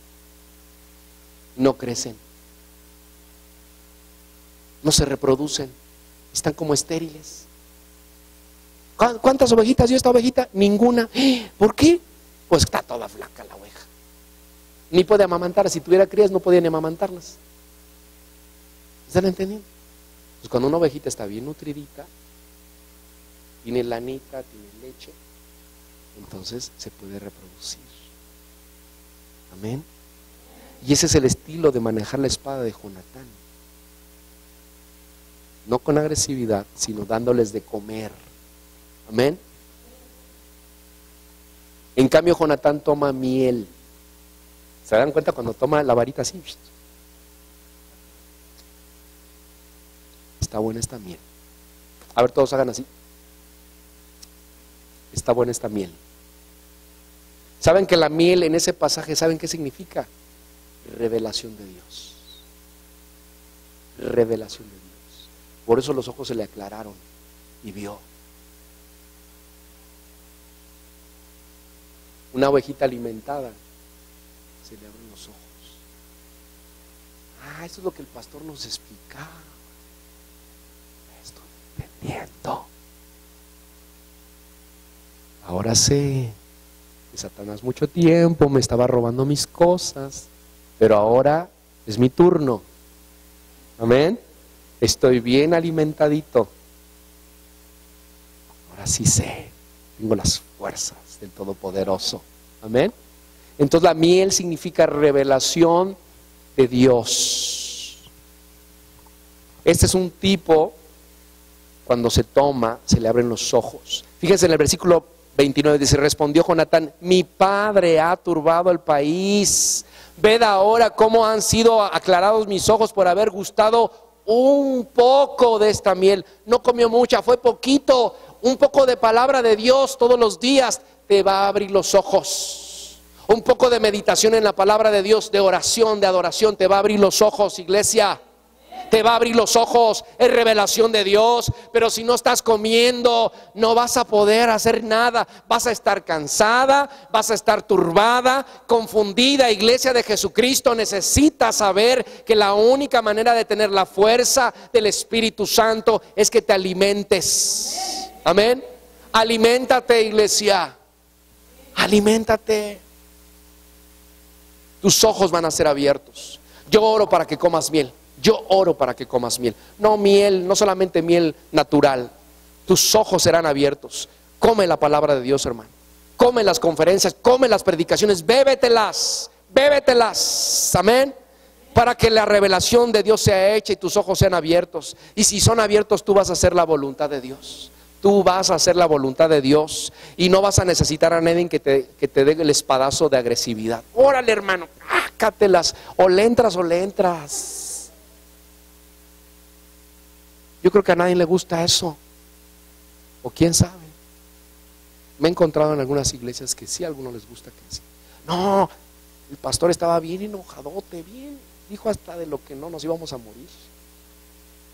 No crecen, no se reproducen, están como estériles. ¿Cuántas ovejitas dio esta ovejita? Ninguna. ¿Por qué? Pues está toda flaca la oveja. Ni puede amamantar, si tuviera crías no podía ni amamantarlas. ¿Están entendiendo? Pues cuando una ovejita está bien nutridita, tiene lanita, tiene leche, entonces se puede reproducir. Amén. Y ese es el estilo de manejar la espada de Jonatán. No con agresividad, sino dándoles de comer. Amén. En cambio Jonatán toma miel. ¿Se dan cuenta cuando toma la varita así? Está buena esta miel. A ver, todos hagan así. Está buena esta miel. ¿Saben que la miel en ese pasaje, saben qué significa? Revelación de Dios. Revelación de Dios. Por eso los ojos se le aclararon y vio. Una ovejita alimentada, se le abren los ojos. Esto es lo que el pastor nos explicaba. Estoy entendiendo. Ahora sé que Satanás mucho tiempo me estaba robando mis cosas, pero ahora es mi turno. Amén. Estoy bien alimentadito. Ahora sí sé, tengo las fuerzas del Todopoderoso. Amén. Entonces la miel significa revelación de Dios. Este es un tipo, cuando se toma, se le abren los ojos. Fíjense en el versículo 29, dice, respondió Jonatán, mi padre ha turbado el país. Ved ahora cómo han sido aclarados mis ojos por haber gustado un poco de esta miel. No comió mucha, fue poquito. Un poco de palabra de Dios todos los días te va a abrir los ojos. Un poco de meditación en la palabra de Dios, de oración, de adoración, te va a abrir los ojos, iglesia. Te va a abrir los ojos, es revelación de Dios. Pero si no estás comiendo, no vas a poder hacer nada. Vas a estar cansada, vas a estar turbada, confundida. Iglesia de Jesucristo, necesitas saber que la única manera de tener la fuerza del Espíritu Santo es que te alimentes. Amén. Aliméntate, iglesia. Aliméntate. Tus ojos van a ser abiertos. Yo oro para que comas miel. Yo oro para que comas miel. No miel, no solamente miel natural. Tus ojos serán abiertos. Come la palabra de Dios, hermano. Come las conferencias, come las predicaciones, bébetelas. Amén. Para que la revelación de Dios sea hecha y tus ojos sean abiertos. Y si son abiertos, tú vas a hacer la voluntad de Dios. Tú vas a hacer la voluntad de Dios y no vas a necesitar a nadie que te dé el espadazo de agresividad. Órale, hermano, cátelas, o le entras. Yo creo que a nadie le gusta eso, o quién sabe. Me he encontrado en algunas iglesias que sí, a algunos les gusta que sí. No, el pastor estaba bien enojadote, bien, dijo hasta de lo que no nos íbamos a morir,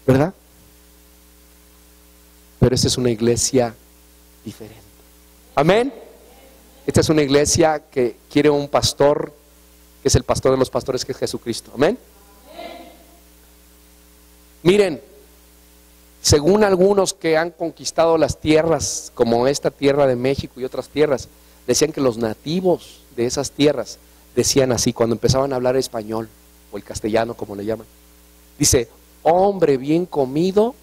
¿verdad? Pero esta es una iglesia diferente. Amén. Esta es una iglesia que quiere un pastor, que es el pastor de los pastores, que es Jesucristo. Amén. Miren, Según algunos que han conquistado las tierras, como esta tierra de México y otras tierras, decían que los nativos de esas tierras decían así cuando empezaban a hablar español o el castellano, como le llaman. Dice, hombre bien comido,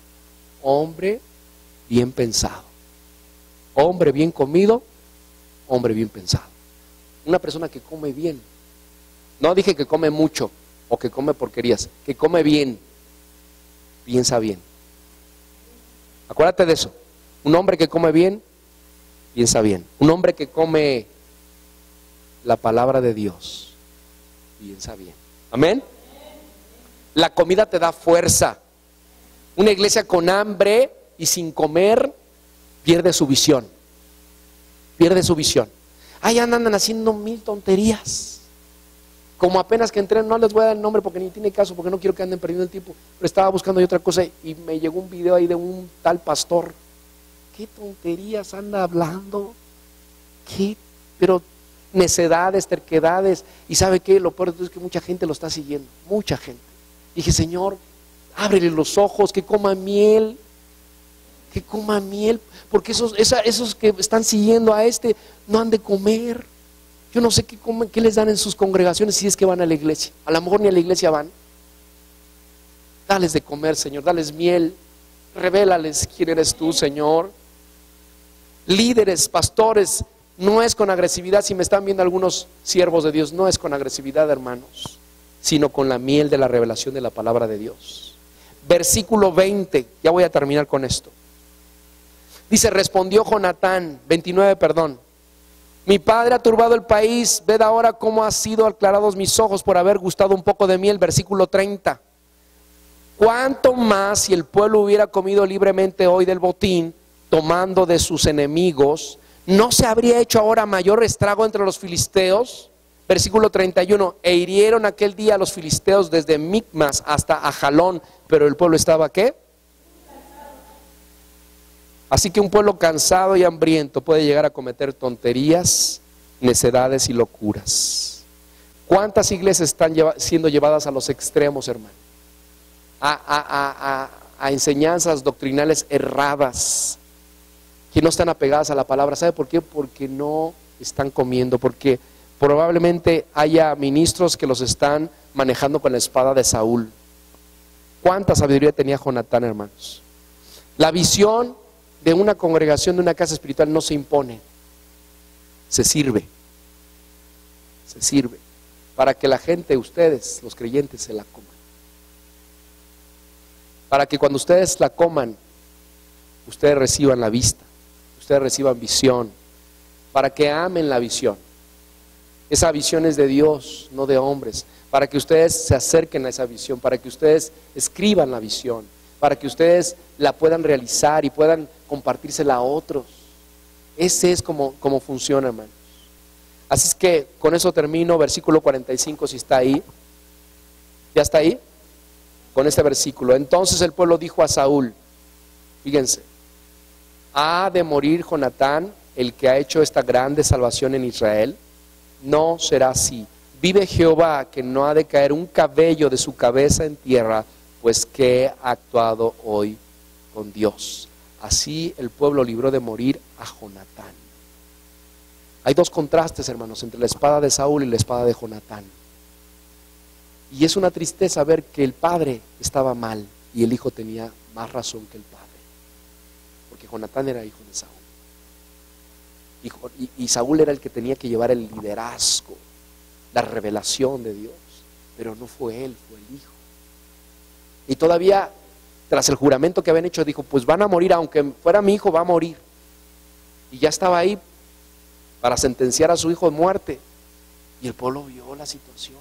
hombre bien pensado. Hombre bien comido, hombre bien pensado. Una persona que come bien. No dije que come mucho o que come porquerías, que come bien, piensa bien. Acuérdate de eso. Un hombre que come bien, piensa bien. Un hombre que come la palabra de Dios, piensa bien. Amén. La comida te da fuerza. Una iglesia con hambre y sin comer pierde su visión. Pierde su visión. Ahí andan haciendo mil tonterías. Como apenas que entré, no les voy a dar el nombre porque ni tiene caso, porque no quiero que anden perdiendo el tiempo. Pero estaba buscando yo otra cosa y me llegó un video ahí de un tal pastor. ¿Qué tonterías anda hablando? ¿Qué? Pero necedades, terquedades. ¿Y sabe qué? Lo peor de todo es que mucha gente lo está siguiendo. Mucha gente. Dije, Señor, ábrele los ojos, que coma miel. Que coma miel. Porque esos que están siguiendo a este no han de comer. Yo no sé qué les dan en sus congregaciones si es que van a la iglesia. A lo mejor ni a la iglesia van. Dales de comer, Señor, dales miel. Revélales quién eres tú, Señor. Líderes, pastores, no es con agresividad. Si me están viendo algunos siervos de Dios, no es con agresividad, hermanos, sino con la miel de la revelación de la palabra de Dios. Versículo 20, ya voy a terminar con esto. Dice, respondió Jonatán, 29, perdón. Mi padre ha turbado el país, ved ahora cómo han sido aclarados mis ojos por haber gustado un poco de miel. Versículo 30. ¿Cuánto más si el pueblo hubiera comido libremente hoy del botín, tomando de sus enemigos, no se habría hecho ahora mayor estrago entre los filisteos? Versículo 31. E hirieron aquel día a los filisteos desde Micmas hasta Ajalón, pero el pueblo estaba ¿qué? Así que un pueblo cansado y hambriento puede llegar a cometer tonterías, necedades y locuras. ¿Cuántas iglesias están siendo llevadas a los extremos, hermano? A enseñanzas doctrinales erradas, que no están apegadas a la palabra. ¿Sabe por qué? Porque no están comiendo, porque probablemente haya ministros que los están manejando con la espada de Saúl. ¿Cuánta sabiduría tenía Jonatán, hermanos? La visión de una congregación, de una casa espiritual, no se impone, se sirve para que la gente, ustedes, los creyentes, se la coman, para que cuando ustedes la coman, ustedes reciban la vista, ustedes reciban visión, para que amen la visión. Esa visión es de Dios, no de hombres, para que ustedes se acerquen a esa visión, para que ustedes escriban la visión, para que ustedes la puedan realizar y puedan compartírsela a otros. Ese es como funciona, hermanos. Así es que con eso termino. Versículo 45, si está ahí. ¿Ya está ahí? Con este versículo. Entonces el pueblo dijo a Saúl, fíjense, ¿ha de morir Jonatán, el que ha hecho esta grande salvación en Israel? No será así. Vive Jehová, que no ha de caer un cabello de su cabeza en tierra, pues que he actuado hoy con Dios. Así el pueblo libró de morir a Jonatán. Hay dos contrastes, hermanos, entre la espada de Saúl y la espada de Jonatán. Y es una tristeza ver que el padre estaba mal y el hijo tenía más razón que el padre. Porque Jonatán era hijo de Saúl. Y Saúl era el que tenía que llevar el liderazgo, la revelación de Dios. Pero no fue él, fue el hijo. Y todavía, tras el juramento que habían hecho, dijo, pues van a morir, aunque fuera mi hijo, va a morir. Y ya estaba ahí para sentenciar a su hijo de muerte. Y el pueblo vio la situación.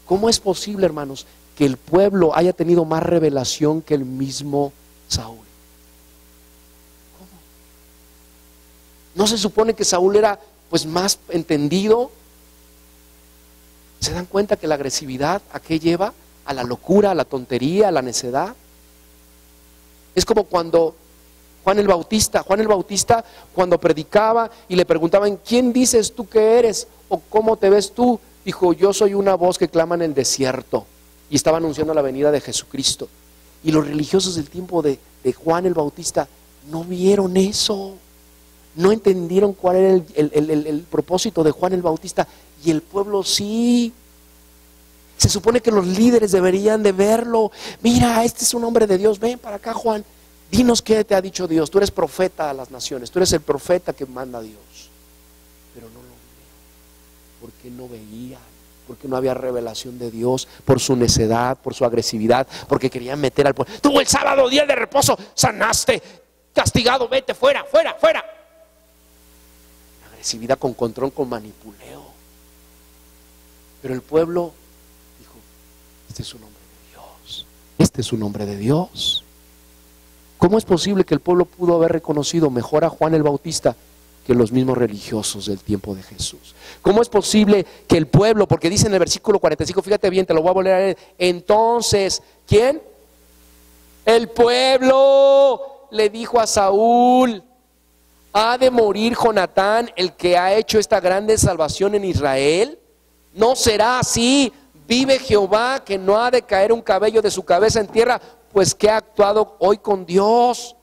¿Cómo es posible, hermanos, que el pueblo haya tenido más revelación que el mismo Saúl? ¿Cómo? ¿No se supone que Saúl era pues más entendido? ¿Se dan cuenta que la agresividad a qué lleva? A la locura, a la tontería, a la necedad. Es como cuando Juan el Bautista cuando predicaba y le preguntaban, ¿quién dices tú que eres? ¿O cómo te ves tú? Dijo, yo soy una voz que clama en el desierto. Y estaba anunciando la venida de Jesucristo. Y los religiosos del tiempo de Juan el Bautista no vieron eso. No entendieron cuál era el propósito de Juan el Bautista. Y el pueblo sí. Se supone que los líderes deberían de verlo. Mira, este es un hombre de Dios. Ven para acá, Juan. Dinos qué te ha dicho Dios. Tú eres profeta a las naciones. Tú eres el profeta que manda a Dios. Pero no lo vieron. Porque no veían. Porque no había revelación de Dios. Por su necedad, por su agresividad. Porque querían meter al pueblo. Tú el sábado, día de reposo, sanaste. Castigado, vete, fuera, fuera, fuera. Agresividad con control, con manipuleo. Pero el pueblo dijo, este es un hombre de Dios. Este es un hombre de Dios. ¿Cómo es posible que el pueblo pudo haber reconocido mejor a Juan el Bautista que los mismos religiosos del tiempo de Jesús? ¿Cómo es posible que el pueblo, porque dice en el versículo 45, fíjate bien, te lo voy a volver a leer, entonces, ¿quién? El pueblo le dijo a Saúl, ¿ha de morir Jonatán, el que ha hecho esta grande salvación en Israel? No será así, vive Jehová, que no ha de caer un cabello de su cabeza en tierra, pues que ha actuado hoy con Dios.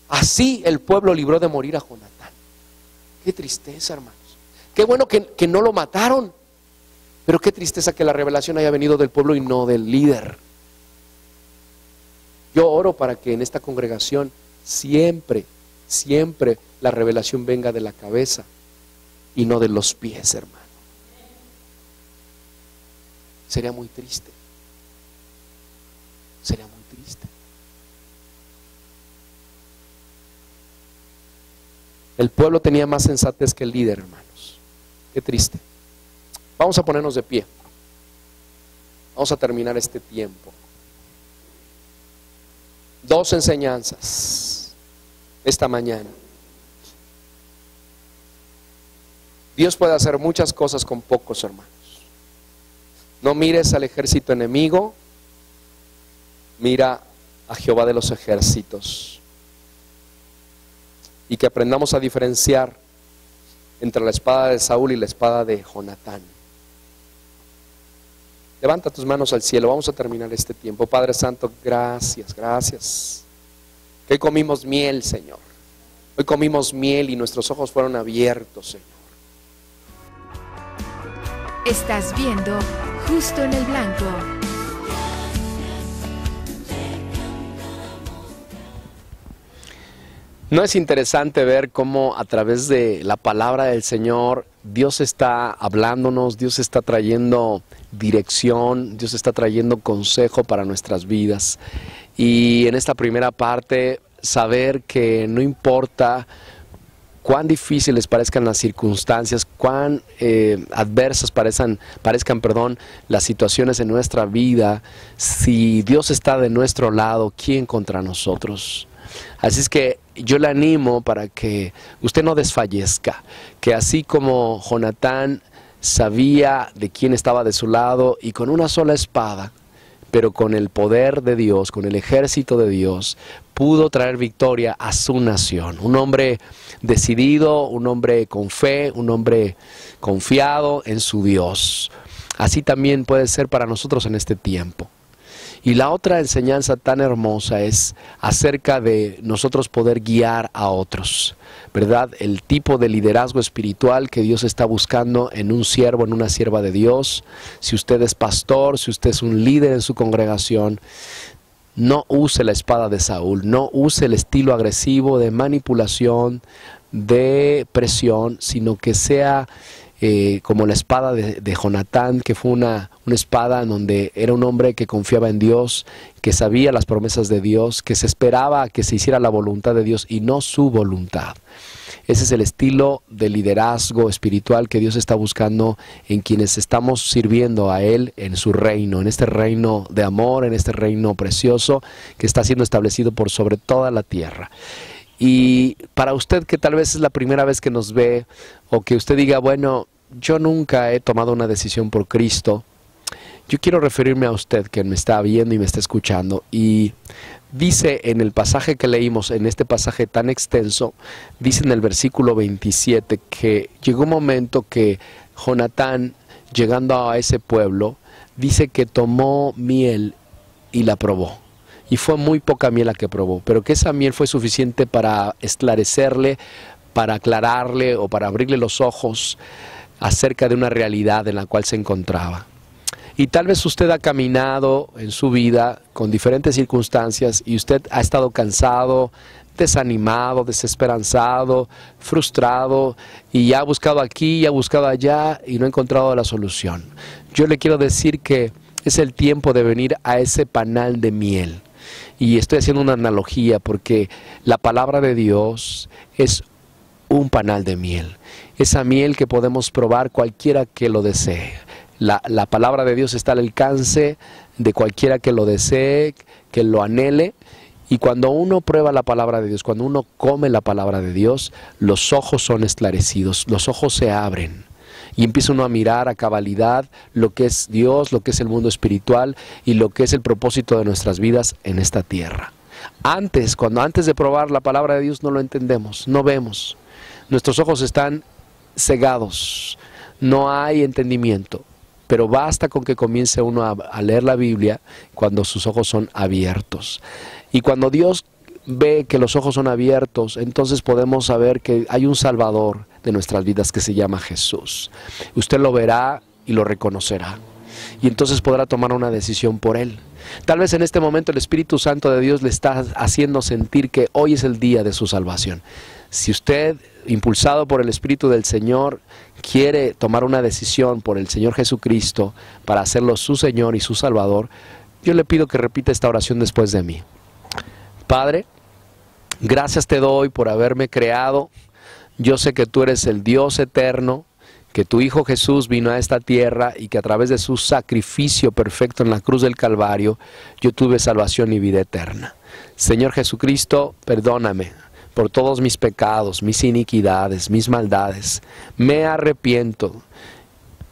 Así el pueblo libró de morir a Jonatán. Qué tristeza, hermanos. Qué bueno que no lo mataron, pero qué tristeza que la revelación haya venido del pueblo y no del líder. Yo oro para que en esta congregación siempre la revelación venga de la cabeza y no de los pies, hermano. Sería muy triste. Sería muy triste. El pueblo tenía más sensatez que el líder, hermanos. Qué triste. Vamos a ponernos de pie. Vamos a terminar este tiempo. Dos enseñanzas esta mañana. Dios puede hacer muchas cosas con pocos, hermanos. No mires al ejército enemigo, mira a Jehová de los ejércitos. Y que aprendamos a diferenciar entre la espada de Saúl y la espada de Jonatán. Levanta tus manos al cielo, vamos a terminar este tiempo. Padre Santo, gracias, gracias. Que hoy comimos miel, Señor. Hoy comimos miel y nuestros ojos fueron abiertos, Señor. Estás viendo Justo en el Blanco. ¿No es interesante ver cómo a través de la palabra del Señor Dios está hablándonos, Dios está trayendo dirección, Dios está trayendo consejo para nuestras vidas? Y en esta primera parte, saber que no importa cuán difíciles parezcan las circunstancias, cuán adversas parezcan las situaciones en nuestra vida, si Dios está de nuestro lado, ¿quién contra nosotros? Así es que yo le animo para que usted no desfallezca, que así como Jonatán sabía de quién estaba de su lado y con una sola espada, pero con el poder de Dios, con el ejército de Dios, pudo traer victoria a su nación. Un hombre decidido, un hombre con fe, un hombre confiado en su Dios. Así también puede ser para nosotros en este tiempo. Y la otra enseñanza tan hermosa es acerca de nosotros poder guiar a otros, ¿verdad? El tipo de liderazgo espiritual que Dios está buscando en un siervo, en una sierva de Dios. Si usted es pastor, si usted es un líder en su congregación, no use la espada de Saúl, no use el estilo agresivo de manipulación, de presión, sino que sea como la espada de Jonatán, que fue una espada en donde era un hombre que confiaba en Dios, que sabía las promesas de Dios, que se esperaba que se hiciera la voluntad de Dios y no su voluntad. Ese es el estilo de liderazgo espiritual que Dios está buscando en quienes estamos sirviendo a Él en su reino, en este reino de amor, en este reino precioso que está siendo establecido por sobre toda la tierra. Y para usted que tal vez es la primera vez que nos ve, o que usted diga, bueno, yo nunca he tomado una decisión por Cristo, yo quiero referirme a usted que me está viendo y me está escuchando. Y dice en el pasaje que leímos, en este pasaje tan extenso, dice en el versículo 27 que llegó un momento que Jonatán, llegando a ese pueblo, dice que tomó miel y la probó. y fue muy poca miel la que probó, pero que esa miel fue suficiente para esclarecerle, para aclararle o para abrirle los ojos acerca de una realidad en la cual se encontraba. Y tal vez usted ha caminado en su vida con diferentes circunstancias y usted ha estado cansado, desanimado, desesperanzado, frustrado, y ha buscado aquí y ha buscado allá y no ha encontrado la solución. Yo le quiero decir que es el tiempo de venir a ese panal de miel. Y estoy haciendo una analogía porque la palabra de Dios es un panal de miel. Esa miel que podemos probar cualquiera que lo desee. La palabra de Dios está al alcance de cualquiera que lo desee, que lo anhele. Y cuando uno prueba la palabra de Dios, cuando uno come la palabra de Dios, los ojos son esclarecidos, los ojos se abren. Y empieza uno a mirar a cabalidad lo que es Dios, lo que es el mundo espiritual y lo que es el propósito de nuestras vidas en esta tierra. Antes de probar la palabra de Dios no lo entendemos, no vemos. Nuestros ojos están cegados, no hay entendimiento. Pero basta con que comience uno a leer la Biblia cuando sus ojos son abiertos. Y cuando Dios ve que los ojos son abiertos, entonces podemos saber que hay un Salvador de nuestras vidas que se llama Jesús. Usted lo verá y lo reconocerá. Y entonces podrá tomar una decisión por Él. Tal vez en este momento el Espíritu Santo de Dios le está haciendo sentir que hoy es el día de su salvación. Si usted, impulsado por el Espíritu del Señor, quiere tomar una decisión por el Señor Jesucristo para hacerlo su Señor y su Salvador, yo le pido que repita esta oración después de mí. Padre, gracias te doy por haberme creado. Yo sé que tú eres el Dios eterno, que tu Hijo Jesús vino a esta tierra y que a través de su sacrificio perfecto en la cruz del Calvario, yo tuve salvación y vida eterna. Señor Jesucristo, perdóname por todos mis pecados, mis iniquidades, mis maldades. Me arrepiento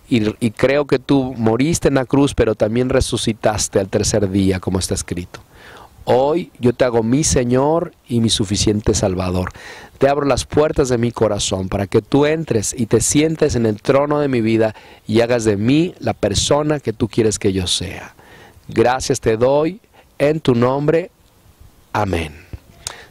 y creo que tú moriste en la cruz, pero también resucitaste al tercer día, como está escrito. Hoy yo te hago mi Señor y mi suficiente Salvador. Te abro las puertas de mi corazón para que tú entres y te sientes en el trono de mi vida y hagas de mí la persona que tú quieres que yo sea. Gracias te doy en tu nombre. Amén.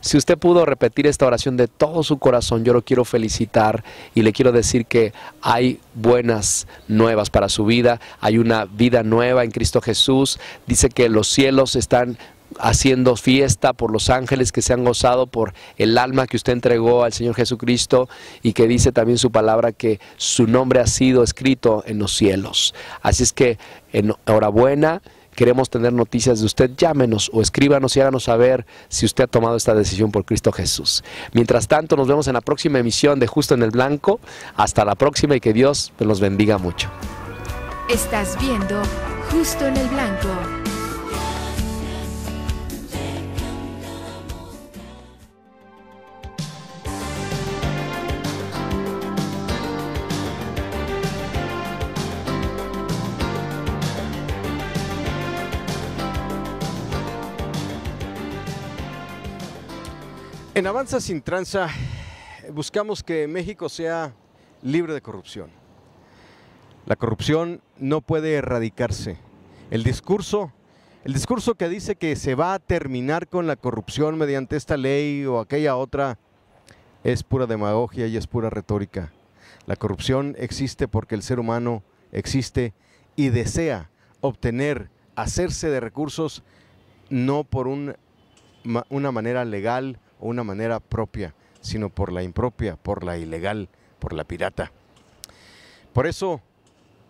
Si usted pudo repetir esta oración de todo su corazón, yo lo quiero felicitar y le quiero decir que hay buenas nuevas para su vida. Hay una vida nueva en Cristo Jesús. Dice que los cielos están haciendo fiesta por los ángeles que se han gozado por el alma que usted entregó al Señor Jesucristo, y que dice también su palabra que su nombre ha sido escrito en los cielos. Así es que enhorabuena. Queremos tener noticias de usted. Llámenos o escríbanos y háganos saber si usted ha tomado esta decisión por Cristo Jesús. Mientras tanto, nos vemos en la próxima emisión de Justo en el Blanco. Hasta la próxima y que Dios los bendiga mucho. Estás viendo Justo en el Blanco. En Avanza Sin Tranza buscamos que México sea libre de corrupción. La corrupción no puede erradicarse. El discurso que dice que se va a terminar con la corrupción mediante esta ley o aquella otra es pura demagogia y es pura retórica. La corrupción existe porque el ser humano existe y desea obtener, hacerse de recursos no por una manera legal o una manera propia, sino por la impropia, por la ilegal, por la pirata. Por eso,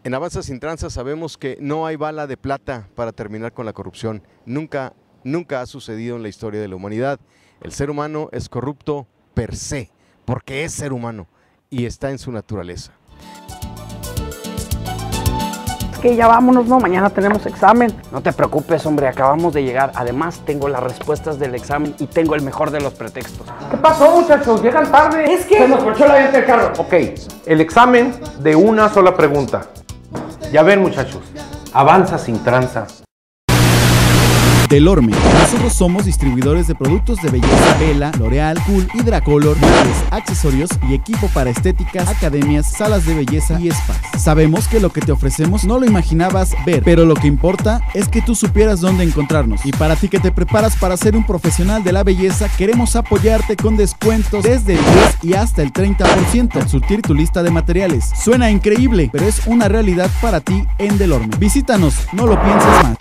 en Avanza Sin Tranza sabemos que no hay bala de plata para terminar con la corrupción. Nunca ha sucedido en la historia de la humanidad. El ser humano es corrupto per se, porque es ser humano y está en su naturaleza. Que ya vámonos, ¿no? Mañana tenemos examen. No te preocupes, hombre, acabamos de llegar. Además, tengo las respuestas del examen y tengo el mejor de los pretextos. ¿Qué pasó, muchachos? Llegan tarde. Es que se nos ponchó la llanta del carro. Ok, el examen de una sola pregunta. Ya ven, muchachos, Avanza Sin Tranza. Delorme. Nosotros somos distribuidores de productos de belleza Vela, L'Oreal, Cool, Hidracolor, muebles, accesorios y equipo para estéticas, academias, salas de belleza y spas. Sabemos que lo que te ofrecemos no lo imaginabas ver, pero lo que importa es que tú supieras dónde encontrarnos. Y para ti que te preparas para ser un profesional de la belleza, queremos apoyarte con descuentos desde el 10 y hasta el 30% al surtir tu lista de materiales. Suena increíble, pero es una realidad para ti en Delorme. Visítanos, no lo pienses más.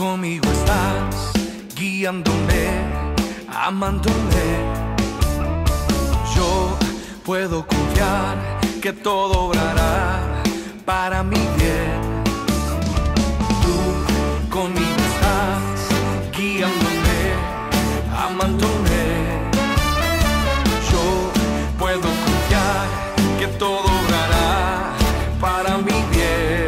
Conmigo estás guiándome, amándome. Yo puedo confiar que todo obrará para mi bien. Tú conmigo estás guiándome, amándome. Yo puedo confiar que todo obrará para mi bien.